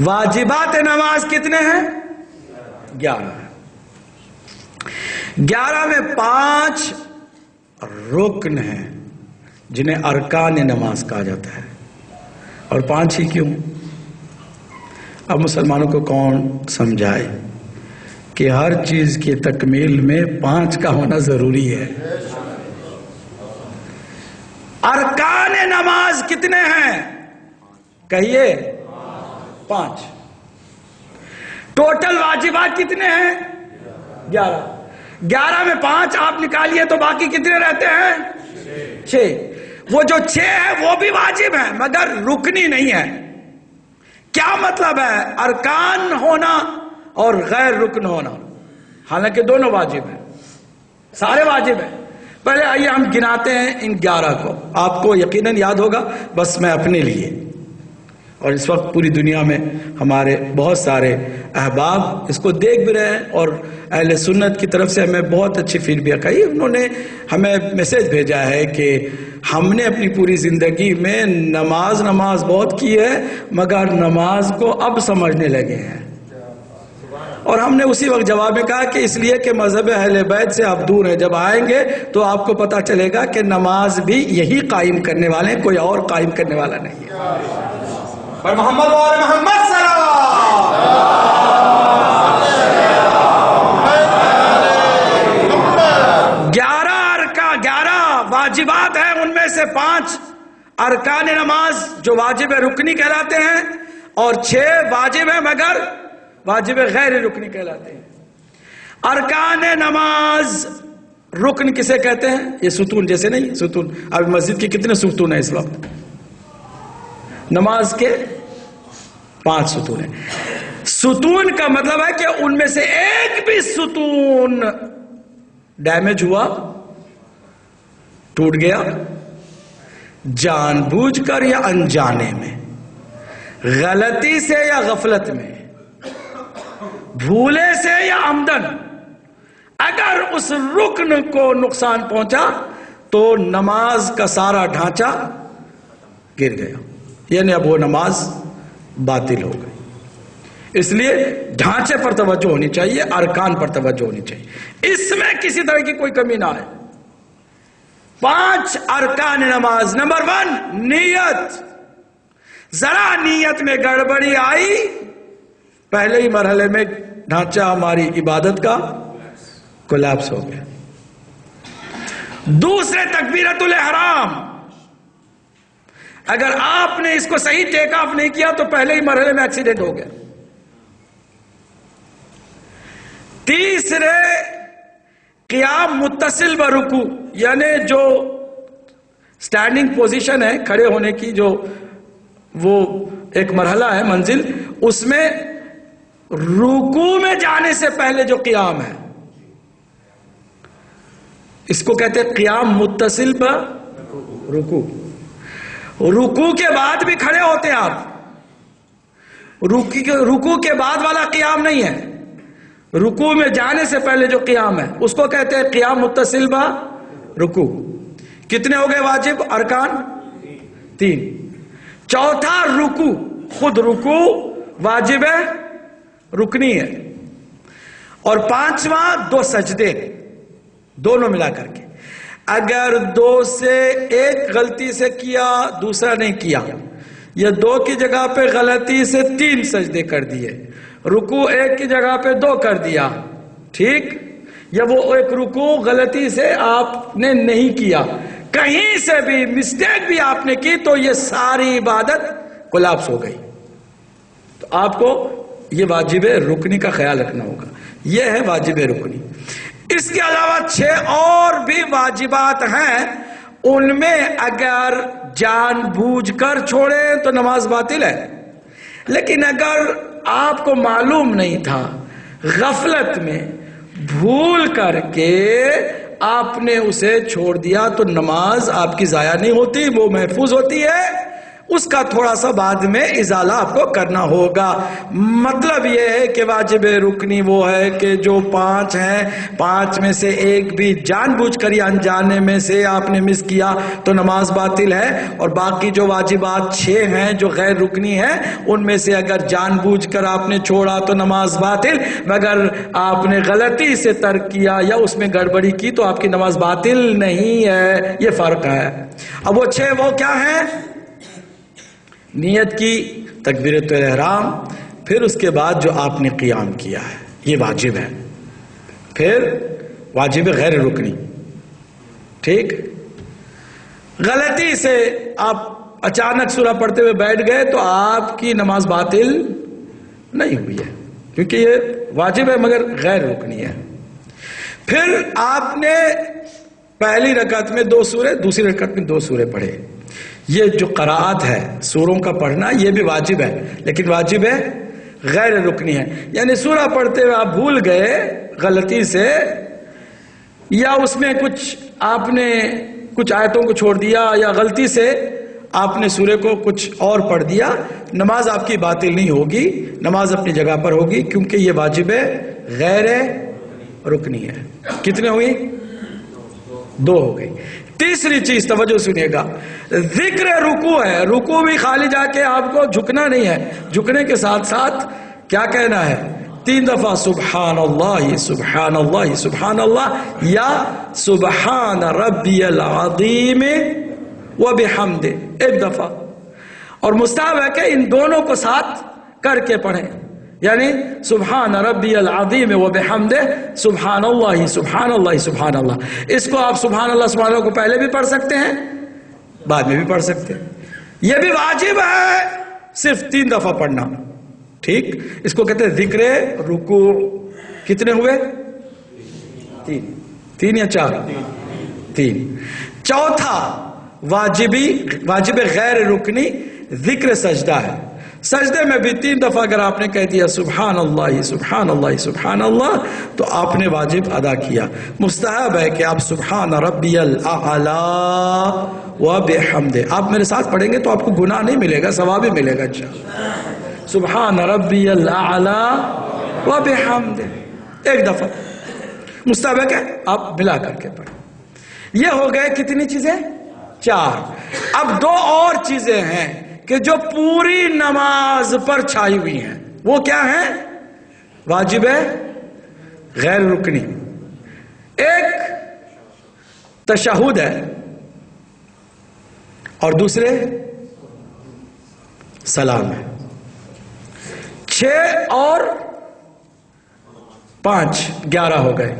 واجبات نماز کتنے ہیں؟ 11. 11 میں 5 رکن ہیں جنہیں ارکان نماز کہا جاتا ہے. اور 5 ہی کیوں؟ اب مسلمانوں کو کون سمجھائے کہ ہر چیز کی تکمیل میں 5 کا ہونا ضروری ہے. ارکان نماز کتنے ہیں؟ کہیے. 5. ٹوٹل واجبات کتنے ہیں؟ 11. 11 میں 5 آپ نکالیے تو باقی کتنے رہتے ہیں؟ 6. وہ جو 6 ہے وہ بھی واجب ہے مگر رکنی نہیں ہے. کیا مطلب ہے؟ ارکان ہونا اور غیر رکن ہونا. حالانکہ دونوں واجب ہیں، سارے واجب ہیں. پہلے آئیے ہم گناتے ہیں ان 11 کو. آپ کو یقیناً یاد ہوگا، بس میں اپنے لیے، اور اس وقت پوری دنیا میں ہمارے بہت سارے احباب اس کو دیکھ بھی رہے ہیں، اور اہل سنت کی طرف سے ہمیں بہت اچھی فیڈ بیک آئی. انہوں نے ہمیں میسیج بھیجا ہے کہ ہم نے اپنی پوری زندگی میں نماز بہت کی ہے مگر نماز کو اب سمجھنے لگے ہیں. اور ہم نے اسی وقت جواب میں کہا کہ اس لیے کہ مذہب اہل بیت سے آپ دور ہیں. جب آئیں گے تو آپ کو پتا چلے گا کہ نماز بھی یہی قائم کرنے والے ہیں، کوئی اور قائم کرنے والا نہیں ہے. پر محمد اور محمد سلام. 11 واجبات ہیں، ان میں سے 5 ارکان نماز جو واجب رکنی کہلاتے ہیں، اور 6 واجب ہیں مگر واجب غیر رکنی کہلاتے ہیں. ارکان نماز رکن کسے کہتے ہیں؟ یہ ستون جیسے نہیں، ستون. اب مسجد کے کتنے ستون ہیں اس وقت؟ نماز کے 5 ستون ہیں. ستون کا مطلب ہے کہ ان میں سے ایک بھی ستون ڈیمیج ہوا، ٹوٹ گیا، جان بوجھ کر یا انجانے میں، غلطی سے یا غفلت میں، بھولے سے یا عمدن، اگر اس رکن کو نقصان پہنچا تو نماز کا سارا ڈھانچہ گر گیا، یعنی اب وہ نماز باطل ہو گئی. اس لیے ڈھانچے پر توجہ ہونی چاہیے، ارکان پر توجہ ہونی چاہیے، اس میں کسی طرح کی کوئی کمی نہ آئے. 5 ارکان نماز. نمبر 1 نیت. ذرا نیت میں گڑبڑی آئی، پہلے ہی مرحلے میں ڈھانچہ ہماری عبادت کا کولیپس ہو گیا. دوسرے تکبیرۃ الاحرام. اگر آپ نے اس کو صحیح ٹیک آف نہیں کیا تو پہلے ہی مرحلے میں ایکسیڈنٹ ہو گیا. تیسرے قیام متصل برکوع، یعنی جو سٹینڈنگ پوزیشن ہے، کھڑے ہونے کی جو وہ ایک مرحلہ ہے، منزل، اس میں رکوع میں جانے سے پہلے جو قیام ہے اس کو کہتے ہیں قیام متصل پر رکوع. رکوع کے بعد بھی کھڑے ہوتے ہیں آپ، رکوع کے بعد والا قیام نہیں ہے، رکوع میں جانے سے پہلے جو قیام ہے اس کو کہتے ہیں قیام متصل پر رکوع. کتنے ہو گئے واجب ارکان؟ 3. چوتھا رکوع. خود رکوع واجب ہے، رکنی ہے. اور 5واں 2 سجدے، دونوں ملا کر کے. اگر 2 سے ایک غلطی سے کیا دوسرا نہیں کیا، یا 2 کی جگہ پہ غلطی سے 3 سجدے کر دیے، رکوع 1 کی جگہ پہ 2 کر دیا، ٹھیک، یا وہ ایک رکوع غلطی سے آپ نے نہیں کیا، کہیں سے بھی مسٹیک بھی آپ نے کی تو یہ ساری عبادت کولیپس ہو گئی. تو آپ کو یہ واجب رکنی کا خیال رکھنا ہوگا. یہ ہے واجب رکنی. اس کے علاوہ 6 اور بھی واجبات ہیں، ان میں اگر جان بوجھ کر چھوڑے تو نماز باطل ہے. لیکن اگر آپ کو معلوم نہیں تھا، غفلت میں بھول کر کے آپ نے اسے چھوڑ دیا تو نماز آپ کی ضائع نہیں ہوتی، وہ محفوظ ہوتی ہے. اس کا تھوڑا سا بعد میں ازالہ آپ کو کرنا ہوگا. مطلب یہ ہے کہ واجب رکنی وہ ہے کہ جو 5 ہیں، 5 میں سے ایک بھی جان بوجھ کر یا انجانے میں سے آپ نے مس کیا تو نماز باطل ہے. اور باقی جو واجبات 6 ہیں جو غیر رکنی ہیں، ان میں سے اگر جان بوجھ کر آپ نے چھوڑا تو نماز باطل، مگر آپ نے غلطی سے ترک کیا یا اس میں گڑبڑی کی تو آپ کی نماز باطل نہیں ہے. یہ فرق ہے. اب وہ 6 وہ کیا ہیں؟ نیت کی، تکبیرۃ الاحرام، پھر اس کے بعد جو آپ نے قیام کیا ہے یہ واجب ہے، پھر واجب غیر رکنی، ٹھیک. غلطی سے آپ اچانک سورہ پڑھتے ہوئے بیٹھ گئے تو آپ کی نماز باطل نہیں ہوئی ہے، کیونکہ یہ واجب ہے مگر غیر رکنی ہے. پھر آپ نے پہلی رکعت میں 2 سورے، دوسری رکعت میں 2 سورے پڑھے. یہ جو قراءت ہے سوروں کا پڑھنا یہ بھی واجب ہے، لیکن واجب ہے غیر رکنی ہے. یعنی سورہ پڑھتے ہوئے آپ بھول گئے غلطی سے، یا اس میں کچھ آپ نے کچھ آیتوں کو چھوڑ دیا، یا غلطی سے آپ نے سورے کو کچھ اور پڑھ دیا، نماز آپ کی باطل نہیں ہوگی، نماز اپنی جگہ پر ہوگی، کیونکہ یہ واجب ہے غیر رکنی ہے. کتنے ہوئی؟ 2 ہو گئی. تیسری چیز توجہ سنیے گا، ذکر رکوع ہے. رکوع بھی خالی جا کے آپ کو جھکنا نہیں ہے، جھکنے کے ساتھ ساتھ کیا کہنا ہے؟ 3 دفعہ سبحان اللہ سبحان اللہ سبحان اللہ، یا سبحان ربی العظیم وبحمدہ 1 دفعہ. اور مستحب ہے کہ ان دونوں کو ساتھ کر کے پڑھیں، یعنی سبحان ربی العظیم وبحمدہ سبحان اللہ سبحان اللہ سبحان اللہ. اس کو آپ سبحان اللہ کو پہلے بھی پڑھ سکتے ہیں، بعد میں بھی پڑھ سکتے ہیں. یہ بھی واجب ہے صرف 3 دفعہ پڑھنا. ٹھیک، اس کو کہتے ہیں ذکر رکوع. کتنے ہوئے؟ 3 یا 4؟ 3. چوتھا واجب غیر رکنی ذکر سجدہ ہے. سجدے میں بھی 3 دفعہ اگر آپ نے کہہ دیا سبحان اللہ سبحان اللہ سبحان اللہ تو آپ نے واجب ادا کیا. مستحب ہے کہ آپ سبحان ربی الاعلی وبحمدہ آپ میرے ساتھ پڑھیں گے تو آپ کو گناہ نہیں ملے گا، ثواب ہی ملے گا انشاءاللہ. سبحان ربی الاعلی وبحمدہ 1 دفعہ مستحب ہے کہ آپ ملا کر کے پڑھیں. یہ ہو گئے کتنی چیزیں؟ 4. اب 2 اور چیزیں ہیں کہ جو پوری نماز پر چھائی ہوئی ہیں. وہ کیا ہیں؟ واجب ہے غیر رکنی. ایک تشہد ہے اور دوسرے سلام ہے. 6 اور 5 11 ہو گئے.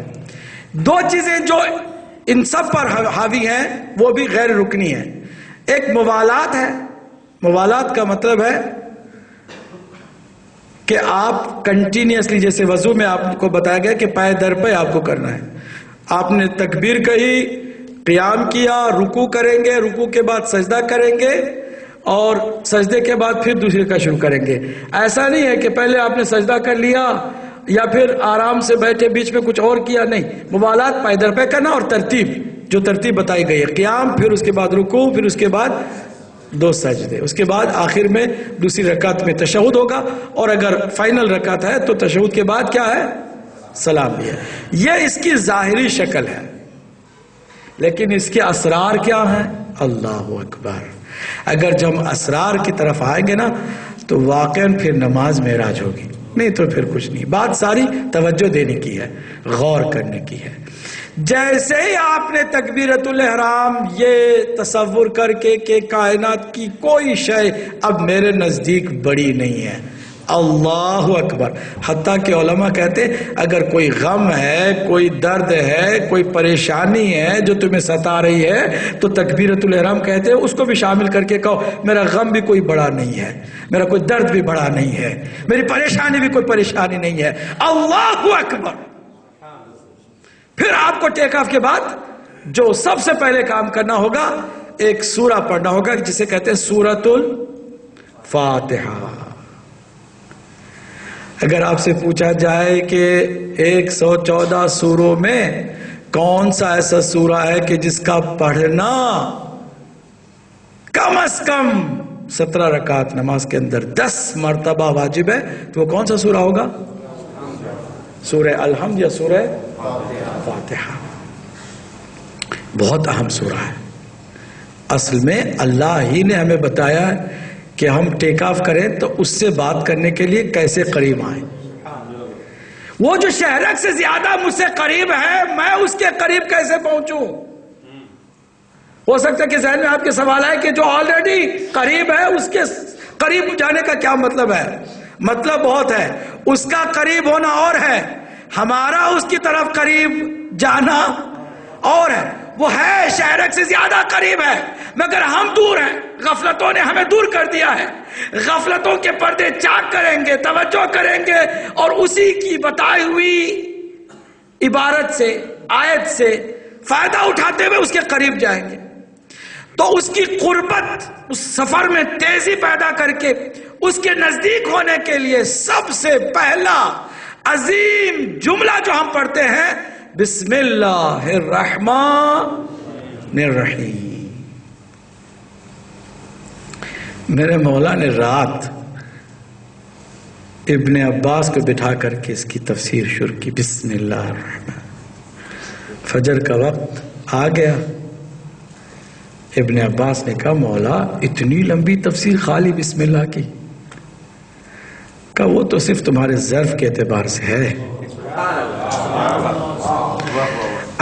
2 چیزیں جو ان سب پر حاوی ہیں وہ بھی غیر رکنی ہیں. ایک موالات ہے. موالات کا مطلب ہے کہ آپ کنٹینیوسلی، جیسے وضو میں آپ کو بتایا گیا کہ پائے در پہ آپ کو کرنا ہے. آپ نے تکبیر کہی، قیام کیا، رکوع کریں گے، رکوع کے بعد سجدہ کریں گے، اور سجدے کے بعد پھر دوسرے کا شروع کریں گے. ایسا نہیں ہے کہ پہلے آپ نے سجدہ کر لیا یا پھر آرام سے بیٹھے بیچ میں کچھ اور کیا. نہیں، موالات پائے در پہ کرنا، اور ترتیب جو ترتیب بتائی گئی ہے، قیام، پھر اس کے بعد رکوع، پھر اس کے بعد 2 سجدے، اس کے بعد آخر میں دوسری رکعت میں تشہد ہوگا، اور اگر فائنل رکعت ہے تو تشہد کے بعد کیا ہے؟ سلام بھی ہے. یہ اس کی ظاہری شکل ہے، لیکن اس کے اسرار کیا ہیں؟ اللہ اکبر. اگر جب ہم اسرار کی طرف آئیں گے نا تو واقعاً پھر نماز معراج ہوگی، نہیں تو پھر کچھ نہیں. بات ساری توجہ دینے کی ہے، غور کرنے کی ہے. جیسے ہی آپ نے تکبیرۃ الاحرام یہ تصور کر کے کہ کائنات کی کوئی شے اب میرے نزدیک بڑی نہیں ہے، اللہ اکبر. حتیٰ کہ علماء کہتے ہیں اگر کوئی غم ہے، کوئی درد ہے، کوئی پریشانی ہے جو تمہیں ستا رہی ہے تو تکبیرۃ الاحرام کہتے ہیں اس کو بھی شامل کر کے کہو میرا غم بھی کوئی بڑا نہیں ہے، میرا کوئی درد بھی بڑا نہیں ہے، میری پریشانی بھی کوئی پریشانی نہیں ہے. اللہ اکبر. پھر آپ کو ٹیک آف کے بعد جو سب سے پہلے کام کرنا ہوگا، ایک سورہ پڑھنا ہوگا جسے کہتے ہیں سورۃ الفاتحہ. اگر آپ سے پوچھا جائے کہ 114 سوروں میں کون سا ایسا سورہ ہے کہ جس کا پڑھنا کم از کم 17 رکعت نماز کے اندر 10 مرتبہ واجب ہے، تو وہ کون سا سورہ ہوگا؟ سورہ الحمد یا سورہ فاتحہ. بہت اہم سورہ ہے. اصل میں اللہ ہی نے ہمیں بتایا ہے کہ ہم ٹیک آف کریں تو اس سے بات کرنے کے لیے کیسے قریب آئیں. وہ جو شہرک سے زیادہ مجھ سے قریب ہے، میں اس کے قریب کیسے پہنچوں؟ ہو سکتا ہے کہ ذہن میں آپ کے سوال ہے کہ جو آلریڈی قریب ہے اس کے قریب جانے کا کیا مطلب ہے؟ مطلب بہت ہے. اس کا قریب ہونا اور ہے، ہمارا اس کی طرف قریب جانا اور ہے. وہ ہے شہرک سے زیادہ قریب ہے، مگر ہم دور ہیں، غفلتوں نے ہمیں دور کر دیا ہے۔ غفلتوں کے پردے چاک کریں گے، توجہ کریں گے، اور اسی کی بتائی ہوئی عبارت سے، آیت سے فائدہ اٹھاتے ہوئے اس کے قریب جائیں گے۔ تو اس کی قربت، اس سفر میں تیزی پیدا کر کے اس کے نزدیک ہونے کے لیے سب سے پہلا عظیم جملہ جو ہم پڑھتے ہیں، بسم اللہ الرحمن الرحیم۔ میرے مولا نے رات ابن عباس کو بٹھا کر کے اس کی تفسیر شروع کی، بسم اللہ الرحمن۔ فجر کا وقت آ گیا، ابن عباس نے کہا مولا اتنی لمبی تفسیر خالی بسم اللہ کی؟ کہا وہ تو صرف تمہارے ظرف کے اعتبار سے ہے،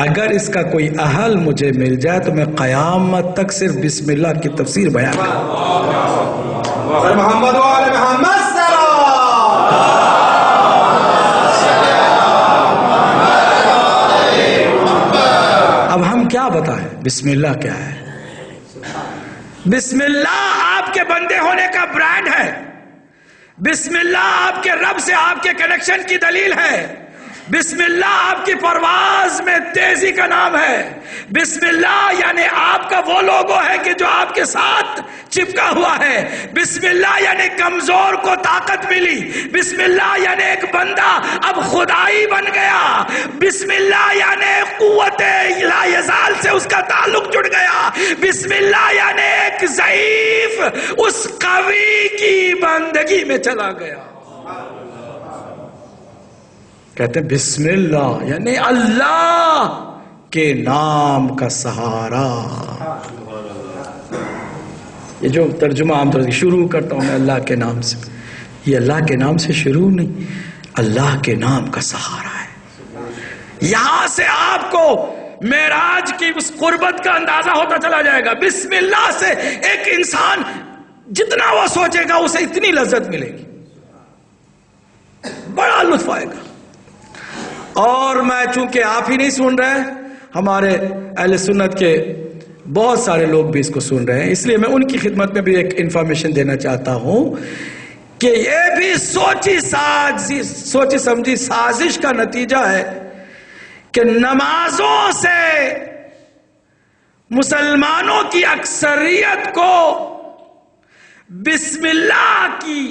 اگر اس کا کوئی اہل مجھے مل جائے تو میں قیامت تک صرف بسم اللہ کی تفسیر بیان کروں۔ محمد وآل محمد اب ہم کیا بتائیں بسم اللہ کیا ہے؟ بسم اللہ آپ کے بندے ہونے کا برانڈ ہے، بسم اللہ آپ کے رب سے آپ کے کنیکشن کی دلیل ہے، بسم اللہ آپ کی پرواز میں تیزی کا نام ہے، بسم اللہ یعنی آپ کا وہ لوگو ہے کہ جو آپ کے ساتھ چپکا ہوا ہے، بسم اللہ یعنی کمزور کو طاقت ملی، بسم اللہ یعنی ایک بندہ اب خدائی بن گیا، بسم اللہ یعنی قوت لا یزال سے اس کا تعلق جڑ گیا، بسم اللہ یعنی ایک ضعیف اس قوی کی بندگی میں چلا گیا۔ کہتے ہیں بسم اللہ یعنی اللہ کے نام کا سہارا۔ یہ جو ترجمہ عام طور سے شروع کرتا ہوں میں اللہ کے نام سے، یہ اللہ کے نام سے شروع نہیں، اللہ کے نام کا سہارا ہے۔ یہاں سے آپ کو معراج کی اس قربت کا اندازہ ہوتا چلا جائے گا۔ بسم اللہ سے ایک انسان جتنا وہ سوچے گا اسے اتنی لذت ملے گی، بڑا لطف آئے گا۔ اور میں چونکہ آپ ہی نہیں سن رہے، ہمارے اہل سنت کے بہت سارے لوگ بھی اس کو سن رہے ہیں، اس لیے میں ان کی خدمت میں بھی ایک انفارمیشن دینا چاہتا ہوں کہ یہ بھی سوچی سمجھی سازش کا نتیجہ ہے کہ نمازوں سے مسلمانوں کی اکثریت کو بسم اللہ کی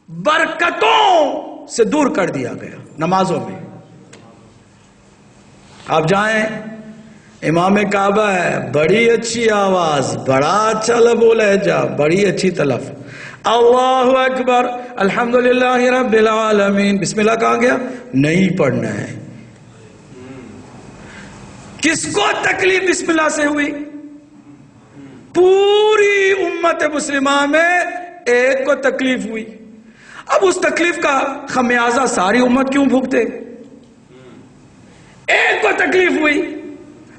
برکتوں سے دور کر دیا گیا۔ نمازوں میں آپ جائیں، امام کعبہ ہے، بڑی اچھی آواز، بڑا اچھا لب و لہجہ، بڑی اچھی تلف، اللہ اکبر الحمدللہ رب العالمین، بسم اللہ کہاں گیا؟ نہیں پڑھنا ہے۔ کس کو تکلیف بسم اللہ سے ہوئی؟ پوری امت مسلمہ میں ایک کو تکلیف ہوئی۔ اب اس تکلیف کا خمیازہ ساری امت کیوں بھگتے؟ ایک کو تکلیف ہوئی۔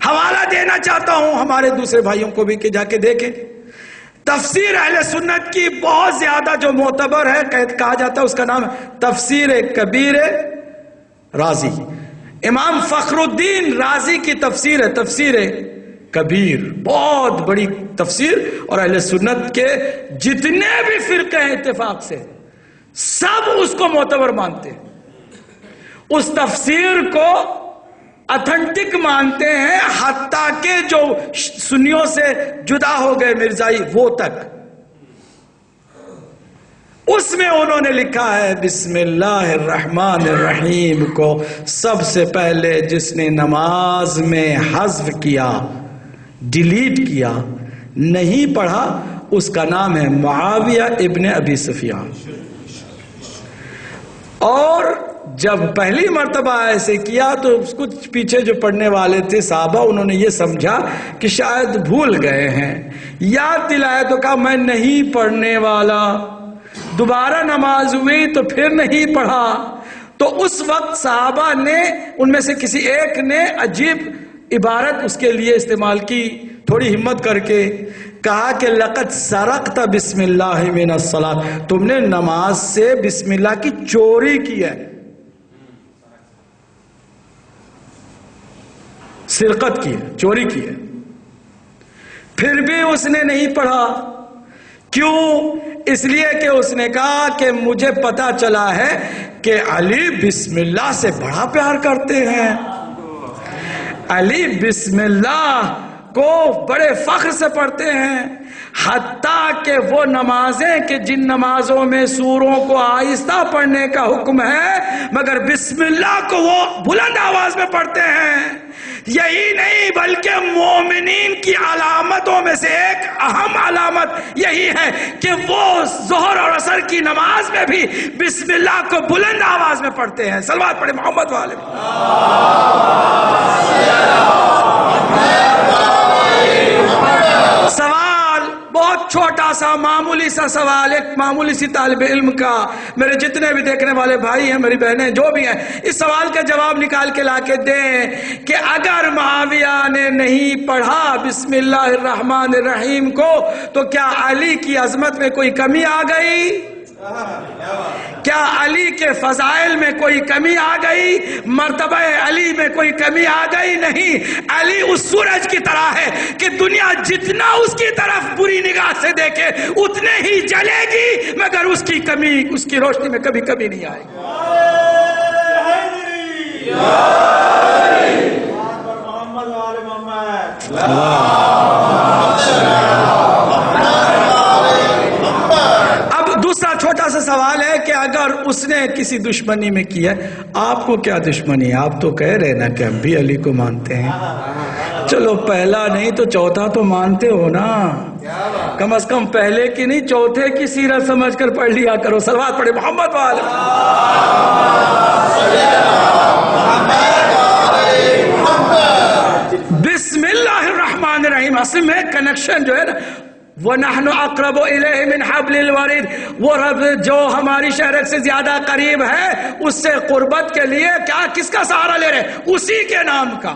حوالہ دینا چاہتا ہوں ہمارے دوسرے بھائیوں کو بھی کہ جا کے دیکھیں، تفسیر اہل سنت کی بہت زیادہ جو معتبر ہے، کہا جاتا ہے اس کا نام تفسیر کبیر رازی۔ امام فخر الدین رازی کی تفسیر ہے تفسیر کبیر، بہت بڑی تفسیر، اور اہل سنت کے جتنے بھی فرقے ہیں اتفاق سے سب اس کو معتبر مانتے ہیں، اس تفسیر کو اتھنٹک مانتے ہیں، حتیٰ کہ جو سنیوں سے جدا ہو گئے مرزائی وہ تک۔ اس میں انہوں نے لکھا ہے بسم اللہ الرحمن الرحیم کو سب سے پہلے جس نے نماز میں حذف کیا، ڈیلیٹ کیا، نہیں پڑھا، اس کا نام ہے معاویہ ابن ابی سفیان۔ اور جب پہلی مرتبہ ایسے کیا تو کچھ پیچھے جو پڑھنے والے تھے صحابہ، انہوں نے یہ سمجھا کہ شاید بھول گئے ہیں، یاد دلایا تو کہا میں نہیں پڑھنے والا، دوبارہ نماز ہوئی تو پھر نہیں پڑھا۔ تو اس وقت صحابہ نے ان میں سے کسی ایک نے عجیب عبارت اس کے لیے استعمال کی، تھوڑی ہمت کر کے کہا کہ لقد سرقت بسم اللہ من الصلاۃ، تم نے نماز سے بسم اللہ کی چوری کی ہے۔ سرقت کی ہے، چوری کی ہے، پھر بھی اس نے نہیں پڑھا. کیوں؟ اس لیے کہ اس نے کہا کہ مجھے پتا چلا ہے کہ علی بسم اللہ سے بڑا پیار کرتے ہیں. علی بسم اللہ کو بڑے فخر سے پڑھتے ہیں، حتیٰ کہ وہ نمازیں کہ جن نمازوں میں سوروں کو آہستہ پڑھنے کا حکم ہے مگر بسم اللہ کو وہ بلند آواز میں پڑھتے ہیں. یہی نہیں بلکہ مومنین کی علامتوں میں سے ایک اہم علامت یہی ہے کہ وہ ظہر اور عصر کی نماز میں بھی بسم اللہ کو بلند آواز میں پڑھتے ہیں. صلوات پڑھیں محمد والے. سوال بہت چھوٹا سا معمولی سا سوال، ایک معمولی سی طالب علم کا. میرے جتنے بھی دیکھنے والے بھائی ہیں، میری بہنیں جو بھی ہیں، اس سوال کا جواب نکال کے لا کے دیں کہ اگر معاویہ نے نہیں پڑھا بسم اللہ الرحمن الرحیم کو تو کیا علی کی عظمت میں کوئی کمی آ گئی؟ کیا علی کے فضائل میں کوئی کمی آ گئی؟ مرتبہ علی میں کوئی کمی آ گئی؟ نہیں. علی اس سورج کی طرح ہے کہ دنیا جتنا اس کی طرف بری نگاہ سے دیکھے اتنے ہی جلے گی مگر اس کی کمی، اس کی روشنی میں کبھی کبھی نہیں آئے گی. چھوٹا سا سوال ہے کہ اگر اس نے کسی دشمنی میں کیا ہے، آپ کو کیا دشمنی ہے؟ آپ تو کہہ رہے نا کہ ہم بھی علی کو مانتے ہیں. چلو پہلا نہیں تو چوتھا تو مانتے ہو نا، کم از کم پہلے کی نہیں چوتھے کی سیرت سمجھ کر پڑھ لیا کرو. صلوات پڑھے محمد والے. بسم اللہ الرحمن الرحیم اصل میں کنیکشن جو ہے نا، وَنَحْنُ أَقْرَبُ إِلَيْهِ مِنْ حَبْلِ الْوَرِيدِ، وہ رب جو ہماری شہرت سے زیادہ قریب ہے اس سے قربت کے لیے کیا کس کا سہارا لے رہے؟ اسی کے نام کا،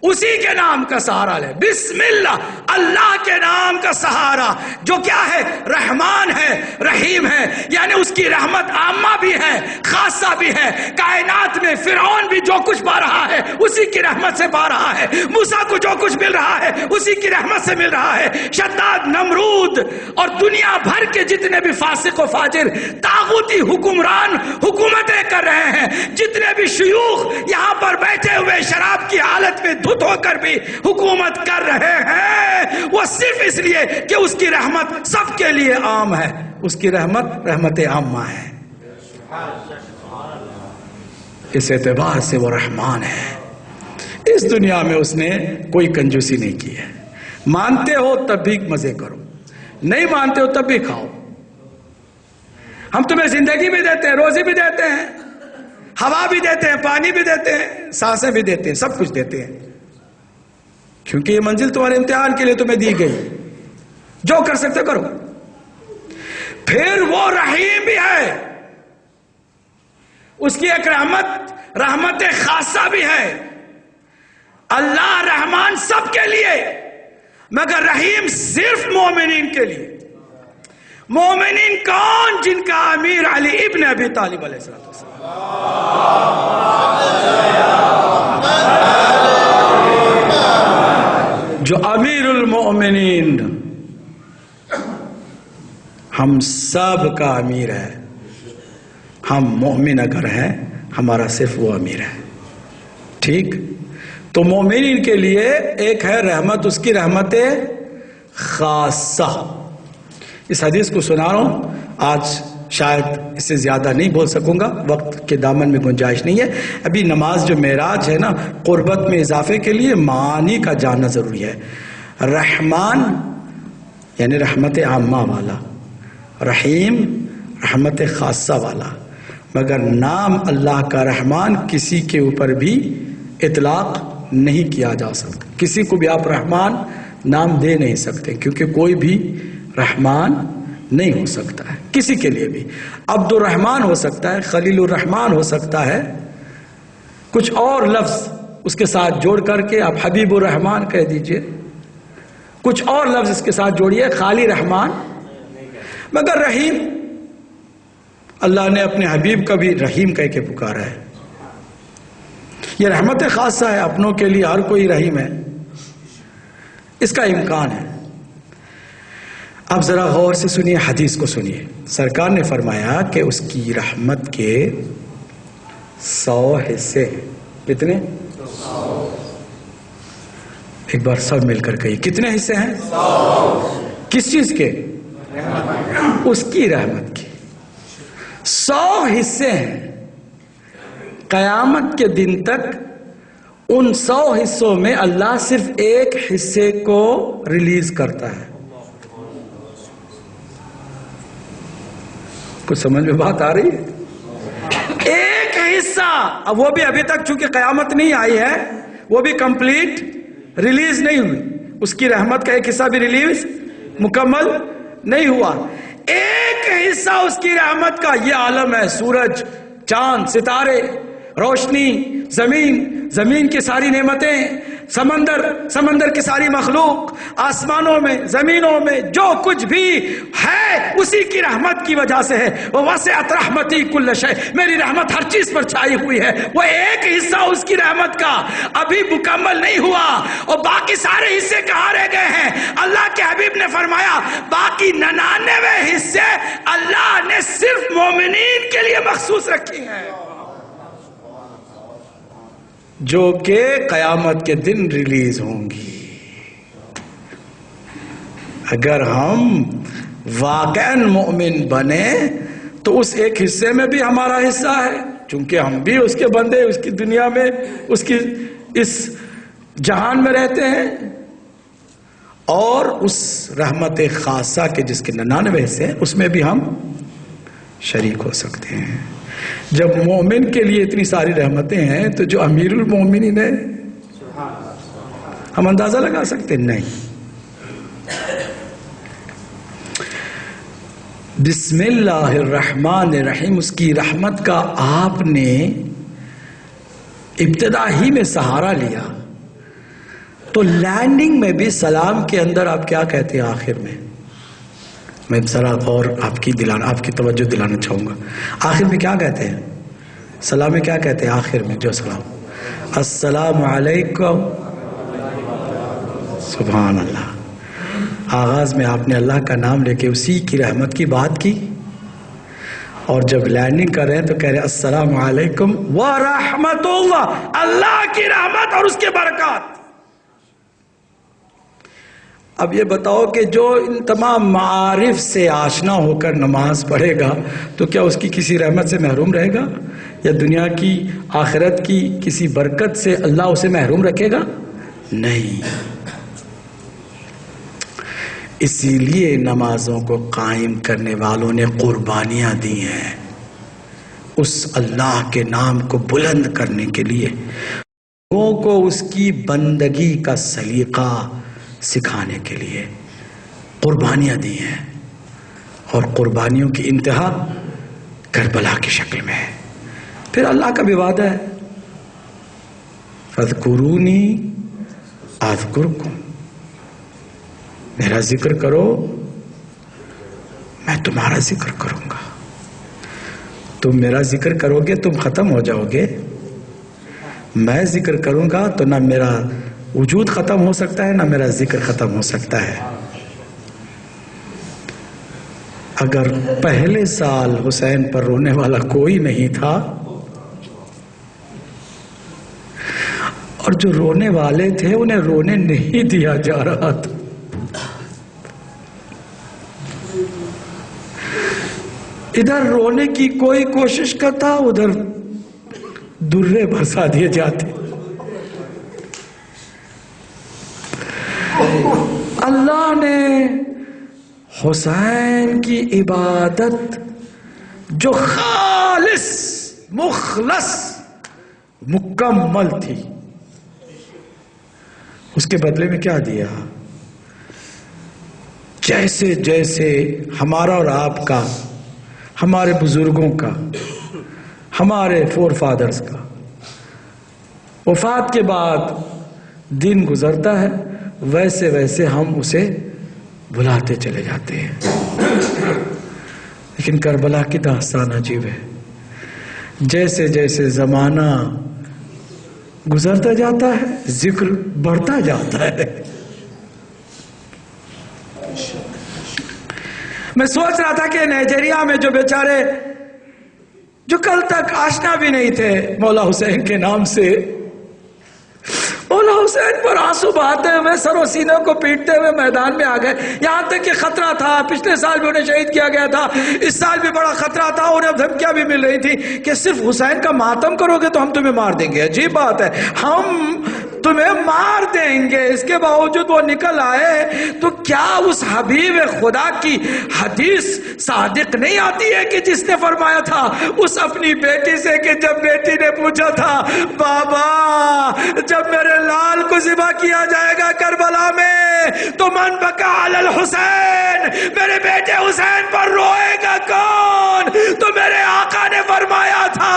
اسی کے نام کا سہارا لے. بسم اللہ، اللہ کے نام کا سہارا جو کیا ہے؟ رحمان ہے، رحیم ہے. یعنی اس کی رحمت عامہ بھی ہے، خاصہ بھی ہے. کائنات میں فرعون بھی جو کچھ پا رہا ہے اسی کی رحمت سے پا رہا ہے. موسیٰ کو جو کچھ مل رہا ہے اسی کی رحمت سے مل رہا ہے. شداد، نمرود اور دنیا بھر کے جتنے بھی فاسق و فاجر طاغوتی حکمران حکومتیں کر رہے ہیں، جتنے بھی شیوخ یہاں پر بیٹھے ہوئے شراب کی حالت میں دھت ہو کر بھی حکومت کر رہے ہیں، وہ صرف اس لیے کہ اس کی رحمت سب کے لیے عام ہے. اس کی رحمت رحمت عامہ ہے. اس اعتبار سے وہ رحمان ہے. اس دنیا میں اس نے کوئی کنجوسی نہیں کی ہے. مانتے ہو تب بھی مزے کرو، نہیں مانتے ہو تب بھی کھاؤ. ہم تمہیں زندگی بھی دیتے ہیں، روزی بھی دیتے ہیں، ہوا بھی دیتے ہیں، پانی بھی دیتے ہیں، سانسیں بھی دیتے ہیں، سب کچھ دیتے ہیں، کیونکہ یہ منزل تمہارے امتحان کے لیے تمہیں دی گئی. جو کر سکتے کرو. پھر وہ رحیم بھی ہے، اس کی ایک رحمت خاصہ بھی ہے. اللہ رحمان سب کے لیے مگر رحیم صرف مومنین کے لیے. مومنین کون؟ جن کا امیر علی ابن ابی طالب علیہ السلام. جو امیر المؤمنین، ہم سب کا امیر ہے. ہم مومن اگر ہیں ہمارا صرف وہ امیر ہے. ٹھیک؟ تو مومنین کے لیے ایک ہے رحمت، اس کی رحمت خاصہ. اس حدیث کو سنا رہا ہوں، آج شاید اس سے زیادہ نہیں بول سکوں گا، وقت کے دامن میں گنجائش نہیں ہے. ابھی نماز جو معراج ہے نا، قربت میں اضافے کے لیے معانی کا جاننا ضروری ہے. رحمان یعنی رحمت عامہ والا، رحیم رحمت خاصہ والا. مگر نام اللہ کا رحمان کسی کے اوپر بھی اطلاق نہیں کیا جا سکتا. کسی کو بھی آپ رحمان نام دے نہیں سکتے، کیونکہ کوئی بھی رحمان نہیں ہو سکتا ہے کسی کے لیے بھی. عبد الرحمان ہو سکتا ہے، خلیل الرحمان ہو سکتا ہے، کچھ اور لفظ اس کے ساتھ جوڑ کر کے آپ حبیب الرحمان کہہ دیجئے، کچھ اور لفظ اس کے ساتھ جوڑیے، خالی رحمان. مگر رحیم، اللہ نے اپنے حبیب کا بھی رحیم کہہ کے پکارا ہے. یہ رحمت خاصہ ہے، اپنوں کے لیے ہر کوئی رحیم ہے، اس کا امکان ہے۔ اب ذرا غور سے سنیے، حدیث کو سنیے۔ سرکار نے فرمایا کہ اس کی رحمت کے 100 حصے ہیں۔ کتنے؟ ایک بار سب مل کر کہیے، کتنے حصے ہیں؟ 100۔ کس چیز کے؟ اس کی رحمت کے 100 حصے ہیں۔ قیامت کے دن تک ان 100 حصوں میں اللہ صرف ایک حصے کو ریلیز کرتا ہے۔ کچھ سمجھ میں بات آ رہی ہے؟ ایک حصہ، اب وہ بھی ابھی تک چونکہ قیامت نہیں آئی ہے، وہ بھی کمپلیٹ ریلیز نہیں ہوئی، اس کی رحمت کا ایک حصہ بھی ریلیز مکمل نہیں ہوا۔ ایک حصہ اس کی رحمت کا یہ عالم ہے، سورج، چاند، ستارے، روشنی، زمین کی ساری نعمتیں، سمندر کی ساری مخلوق، آسمانوں میں، زمینوں میں جو کچھ بھی ہے اسی کی رحمت کی وجہ سے ہے۔ وَوَسِعَتْ رَحْمَتِي كُلَّ شَيْءٍ، میری رحمت ہر چیز پر چھائی ہوئی ہے۔ وہ ایک حصہ اس کی رحمت کا ابھی مکمل نہیں ہوا اور باقی سارے حصے کہاں رہ گئے ہیں؟ اللہ کے حبیب نے فرمایا باقی 99 حصے اللہ نے صرف مومنین کے لیے مخصوص رکھی ہیں، جو کہ قیامت کے دن ریلیز ہوں گی۔ اگر ہم واقعاً مومن بنے تو اس ایک حصے میں بھی ہمارا حصہ ہے، چونکہ ہم بھی اس کے بندے، اس کی دنیا میں، اس کی اس جہان میں رہتے ہیں، اور اس رحمت خاصہ کے جس کے 99 حصے ہیں اس میں بھی ہم شریک ہو سکتے ہیں۔ جب مومن کے لیے اتنی ساری رحمتیں ہیں تو جو امیر المومنین ہے، ہم اندازہ لگا سکتے ہیں؟ نہیں۔ بسم اللہ الرحمن الرحیم، اس کی رحمت کا آپ نے ابتدا ہی میں سہارا لیا تو لینڈنگ میں بھی سلام کے اندر آپ کیا کہتے ہیں آخر میں؟ میں ذرا اور آپ کی توجہ دلانا چاہوں گا۔ آخر میں کیا کہتے ہیں؟ سلام میں کیا کہتے ہیں آخر میں؟ جو سلام، السلام علیکم، سبحان اللہ۔ آغاز میں آپ نے اللہ کا نام لے کے اسی کی رحمت کی بات کی، اور جب لینڈنگ کر رہے ہیں تو کہہ رہے ہیں السلام علیکم ورحمۃ اللہ، اللہ کی رحمت اور اس کے برکات۔ اب یہ بتاؤ کہ جو ان تمام معارف سے آشنا ہو کر نماز پڑھے گا تو کیا اس کی کسی رحمت سے محروم رہے گا؟ یا دنیا کی آخرت کی کسی برکت سے اللہ اسے محروم رکھے گا؟ نہیں۔ اسی لیے نمازوں کو قائم کرنے والوں نے قربانیاں دی ہیں، اس اللہ کے نام کو بلند کرنے کے لیے، لوگوں کو اس کی بندگی کا سلیقہ سکھانے کے لیے قربانیاں دی ہیں، اور قربانیوں کی انتہا کربلا کی شکل میں ہے۔ پھر اللہ کا بھی وعدہ ہے فَاذْكُرُونِي أَذْكُرْكُمْ، میرا ذکر کرو میں تمہارا ذکر کروں گا۔ تم میرا ذکر کرو گے تم ختم ہو جاؤ گے، میں ذکر کروں گا تو نہ میرا وجود ختم ہو سکتا ہے نہ میرا ذکر ختم ہو سکتا ہے۔ اگر پہلے سال حسین پر رونے والا کوئی نہیں تھا، اور جو رونے والے تھے انہیں رونے نہیں دیا جا رہا تھا، ادھر رونے کی کوئی کوشش کرتا، ادھر درے برسا دیے جاتے۔ اللہ نے حسین کی عبادت جو خالص مخلص مکمل تھی، اس کے بدلے میں کیا دیا؟ جیسے جیسے ہمارا اور آپ کا، ہمارے بزرگوں کا، ہمارے فور فادرز کا وفات کے بعد دن گزرتا ہے، ویسے ویسے ہم اسے بھلاتے چلے جاتے ہیں۔ لیکن کربلا کی داستان عجیب ہے، جیسے جیسے زمانہ گزرتا جاتا ہے، ذکر بڑھتا جاتا ہے. میں سوچ رہا تھا کہ نائجیریا میں جو بیچارے جو کل تک آشنا بھی نہیں تھے مولا حسین کے نام سے، مولا حسین پر آنسو بہاتے ہوئے سر و سینوں کو پیٹتے ہوئے میدان میں آ گئے. یہاں تک کہ خطرہ تھا، پچھلے سال بھی انہیں شہید کیا گیا تھا، اس سال بھی بڑا خطرہ تھا، انہیں دھمکیاں بھی مل رہی تھی کہ صرف حسین کا ماتم کرو گے تو ہم تمہیں مار دیں گے. عجیب بات ہے، ہم تمہیں مار دیں گے. اس کے باوجود وہ نکل آئے. تو کیا اس حبیب خدا کی حدیث صادق نہیں آتی ہے کہ جس نے فرمایا تھا اس اپنی بیٹی سے کہ جب بیٹی نے پوچھا تھا بابا جب میرے لال کو ذبح کیا جائے گا کربلا میں تو من بکا علی الحسین، میرے بیٹے حسین پر روئے گا کون؟ تو میرے آقا نے فرمایا تھا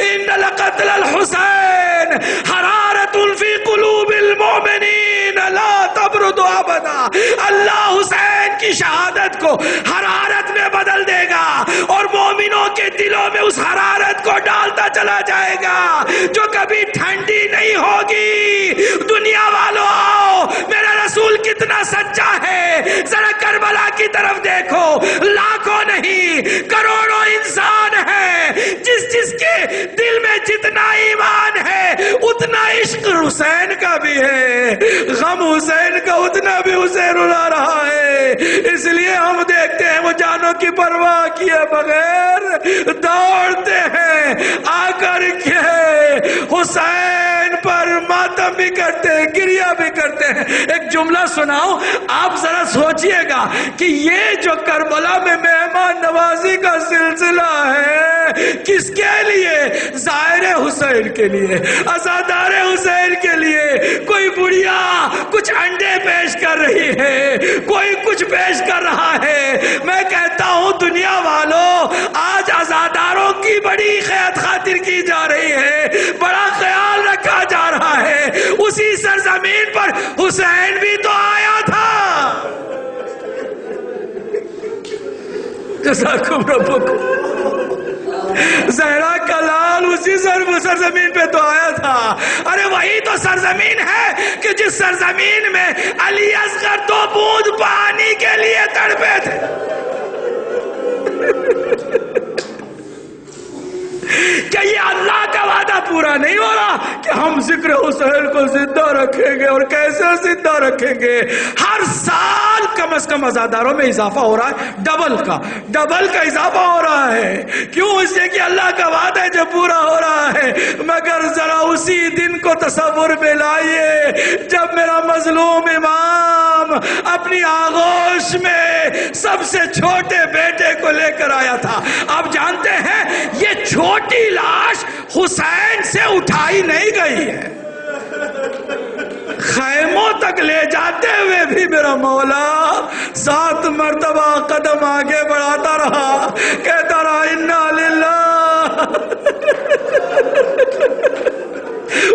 ان لقتل الحسین حرارت فی قلوب المؤمنین لا تبرد ابدا. اللہ حسین کی شہادت کو حرارت میں بدل دے گا اور مومنوں کے دلوں میں اس حرارت کو ڈالتا چلا جائے گا جو کبھی ٹھنڈی نہیں ہوگی. دنیا والوں آؤ، میرا رسول کتنا سچا ہے، ذرا کربلا کی طرف دیکھو. لاکھوں نہیں کروڑوں انسان ہیں، جس کے دل میں جتنا ایمان ہے اتنا عشق حسین کا بھی ہے، غم حسین کا اتنا بھی حسین اڑا رہا ہے. اس لیے ہم دیکھتے ہیں وہ جانوں کی پرواہ کیے بغیر دوڑتے ہیں آ کر کے حسین پر ماتم بھی کرتے ہیں، گریہ بھی کرتے ہیں. ایک جملہ سناؤ، آپ ذرا سوچئے گا کہ یہ جو کربلا میں مہمان نوازی کا سلسلہ ہے کس کے لیے؟ زائر حسین کے لیے، عزادار حسین کے لیے. کوئی بڑھیا کچھ انڈے پیش کر رہی ہے، کوئی کچھ پیش کر رہا ہے. میں کہتا ہوں دنیا والوں آج عزاداروں کی بڑی خیر خاطر کی جا رہی ہے، بڑا خیال رکھا جا رہا ہے. اسی سرزمین پر حسین بھی تو آیا تھا. جزاکم ربکم. زہرا کا لال اسی سرزمین پہ تو آیا تھا. ارے وہی تو سرزمین ہے کہ جس سرزمین میں علی اصغر 2 بوند پانی کے لیے تڑپے تھے. کہ یہ اللہ کا وعدہ پورا نہیں ہو رہا کہ ہم ذکر حسین کو زندہ رکھیں گے؟ اور کیسے زندہ رکھیں گے؟ ہر سال کم از کم عزاداروں میں اضافہ ہو رہا ہے، ڈبل کا اضافہ ہو رہا ہے. کیوں؟ اس لیے کہ اللہ کا وعدہ ہے جو پورا ہو رہا ہے. مگر ذرا اسی دن کو تصور میں لائیے جب میرا مظلوم امام اپنی آغوش میں سب سے چھوٹے بیٹے کو لے کر آیا تھا. آپ جانتے ہیں یہ چھوٹی لاش حسین سے اٹھائی نہیں گئی ہے، خیموں تک لے جاتے ہوئے بھی میرا مولا 7 مرتبہ قدم آگے بڑھاتا رہا، کہتا رہا انا للہ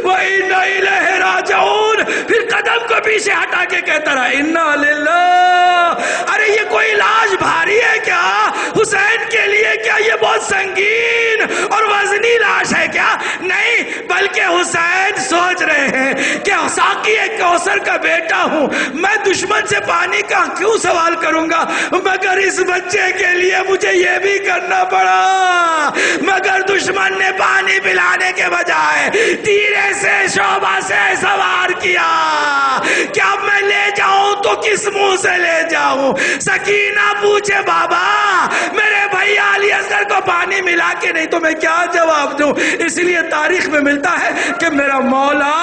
وَإِنَّا إِلَيْهِ راجعون. پھر قدم کو پیچھے ہٹا کے کہتا رہا اِنَّا لِلَّهِ. ارے یہ کوئی لاش بھاری ہے کیا حسین کے لیے؟ کیا یہ بہت سنگین اور وزنی لاش ہے کیا؟ نہیں، بلکہ حسین سوچ رہے ہیں کہ ساقی کوثر کا بیٹا ہوں، میں دشمن سے پانی کا کیوں سوال کروں گا؟ مگر اس بچے کے لیے مجھے یہ بھی کرنا پڑا. مگر دشمن نے پانی پلانے کے بجائے تیرے سے شعبہ سے سوار کیا کہ اب میں لے جاؤں تو کس منہ سے لے جاؤں؟ سکینہ پوچھے بابا میرے بھائی علی اصغر کو پانی ملا کے نہیں تو میں کیا جواب دوں؟ اس لیے تاریخ میں ملتا ہے کہ میرا مولا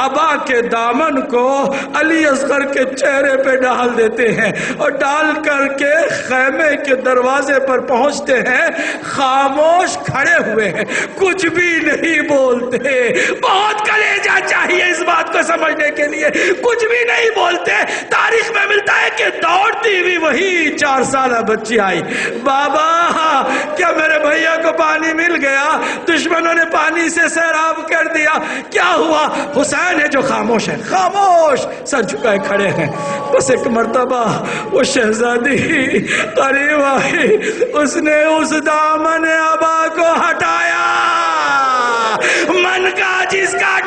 ابا کے دامن کو علی اصغر کے چہرے پہ ڈال دیتے ہیں اور ڈال کر کے خیمے کے دروازے پر پہنچتے ہیں، خاموش کھڑے ہوئے ہیں، کچھ بھی نہیں بولتے. بہت کلیجہ چاہیے اس بات کو سمجھنے کے لیے، کچھ بھی نہیں بولتے. تاریخ میں ملتا ہے کہ دوڑتی ہوئی وہی 4 سالہ بچی آئی، بابا کیا میرے بھیا کو پانی مل گیا؟ دشمنوں نے پانی سے سیراب کر دیا. کیا ہوا؟ حسین ہے جو خاموش ہے، خاموش سر جھکائے کھڑے ہیں. بس ایک مرتبہ وہ شہزادی قریب آئی، اس نے اس دامن ابا کو ہٹایا، من کا جس کا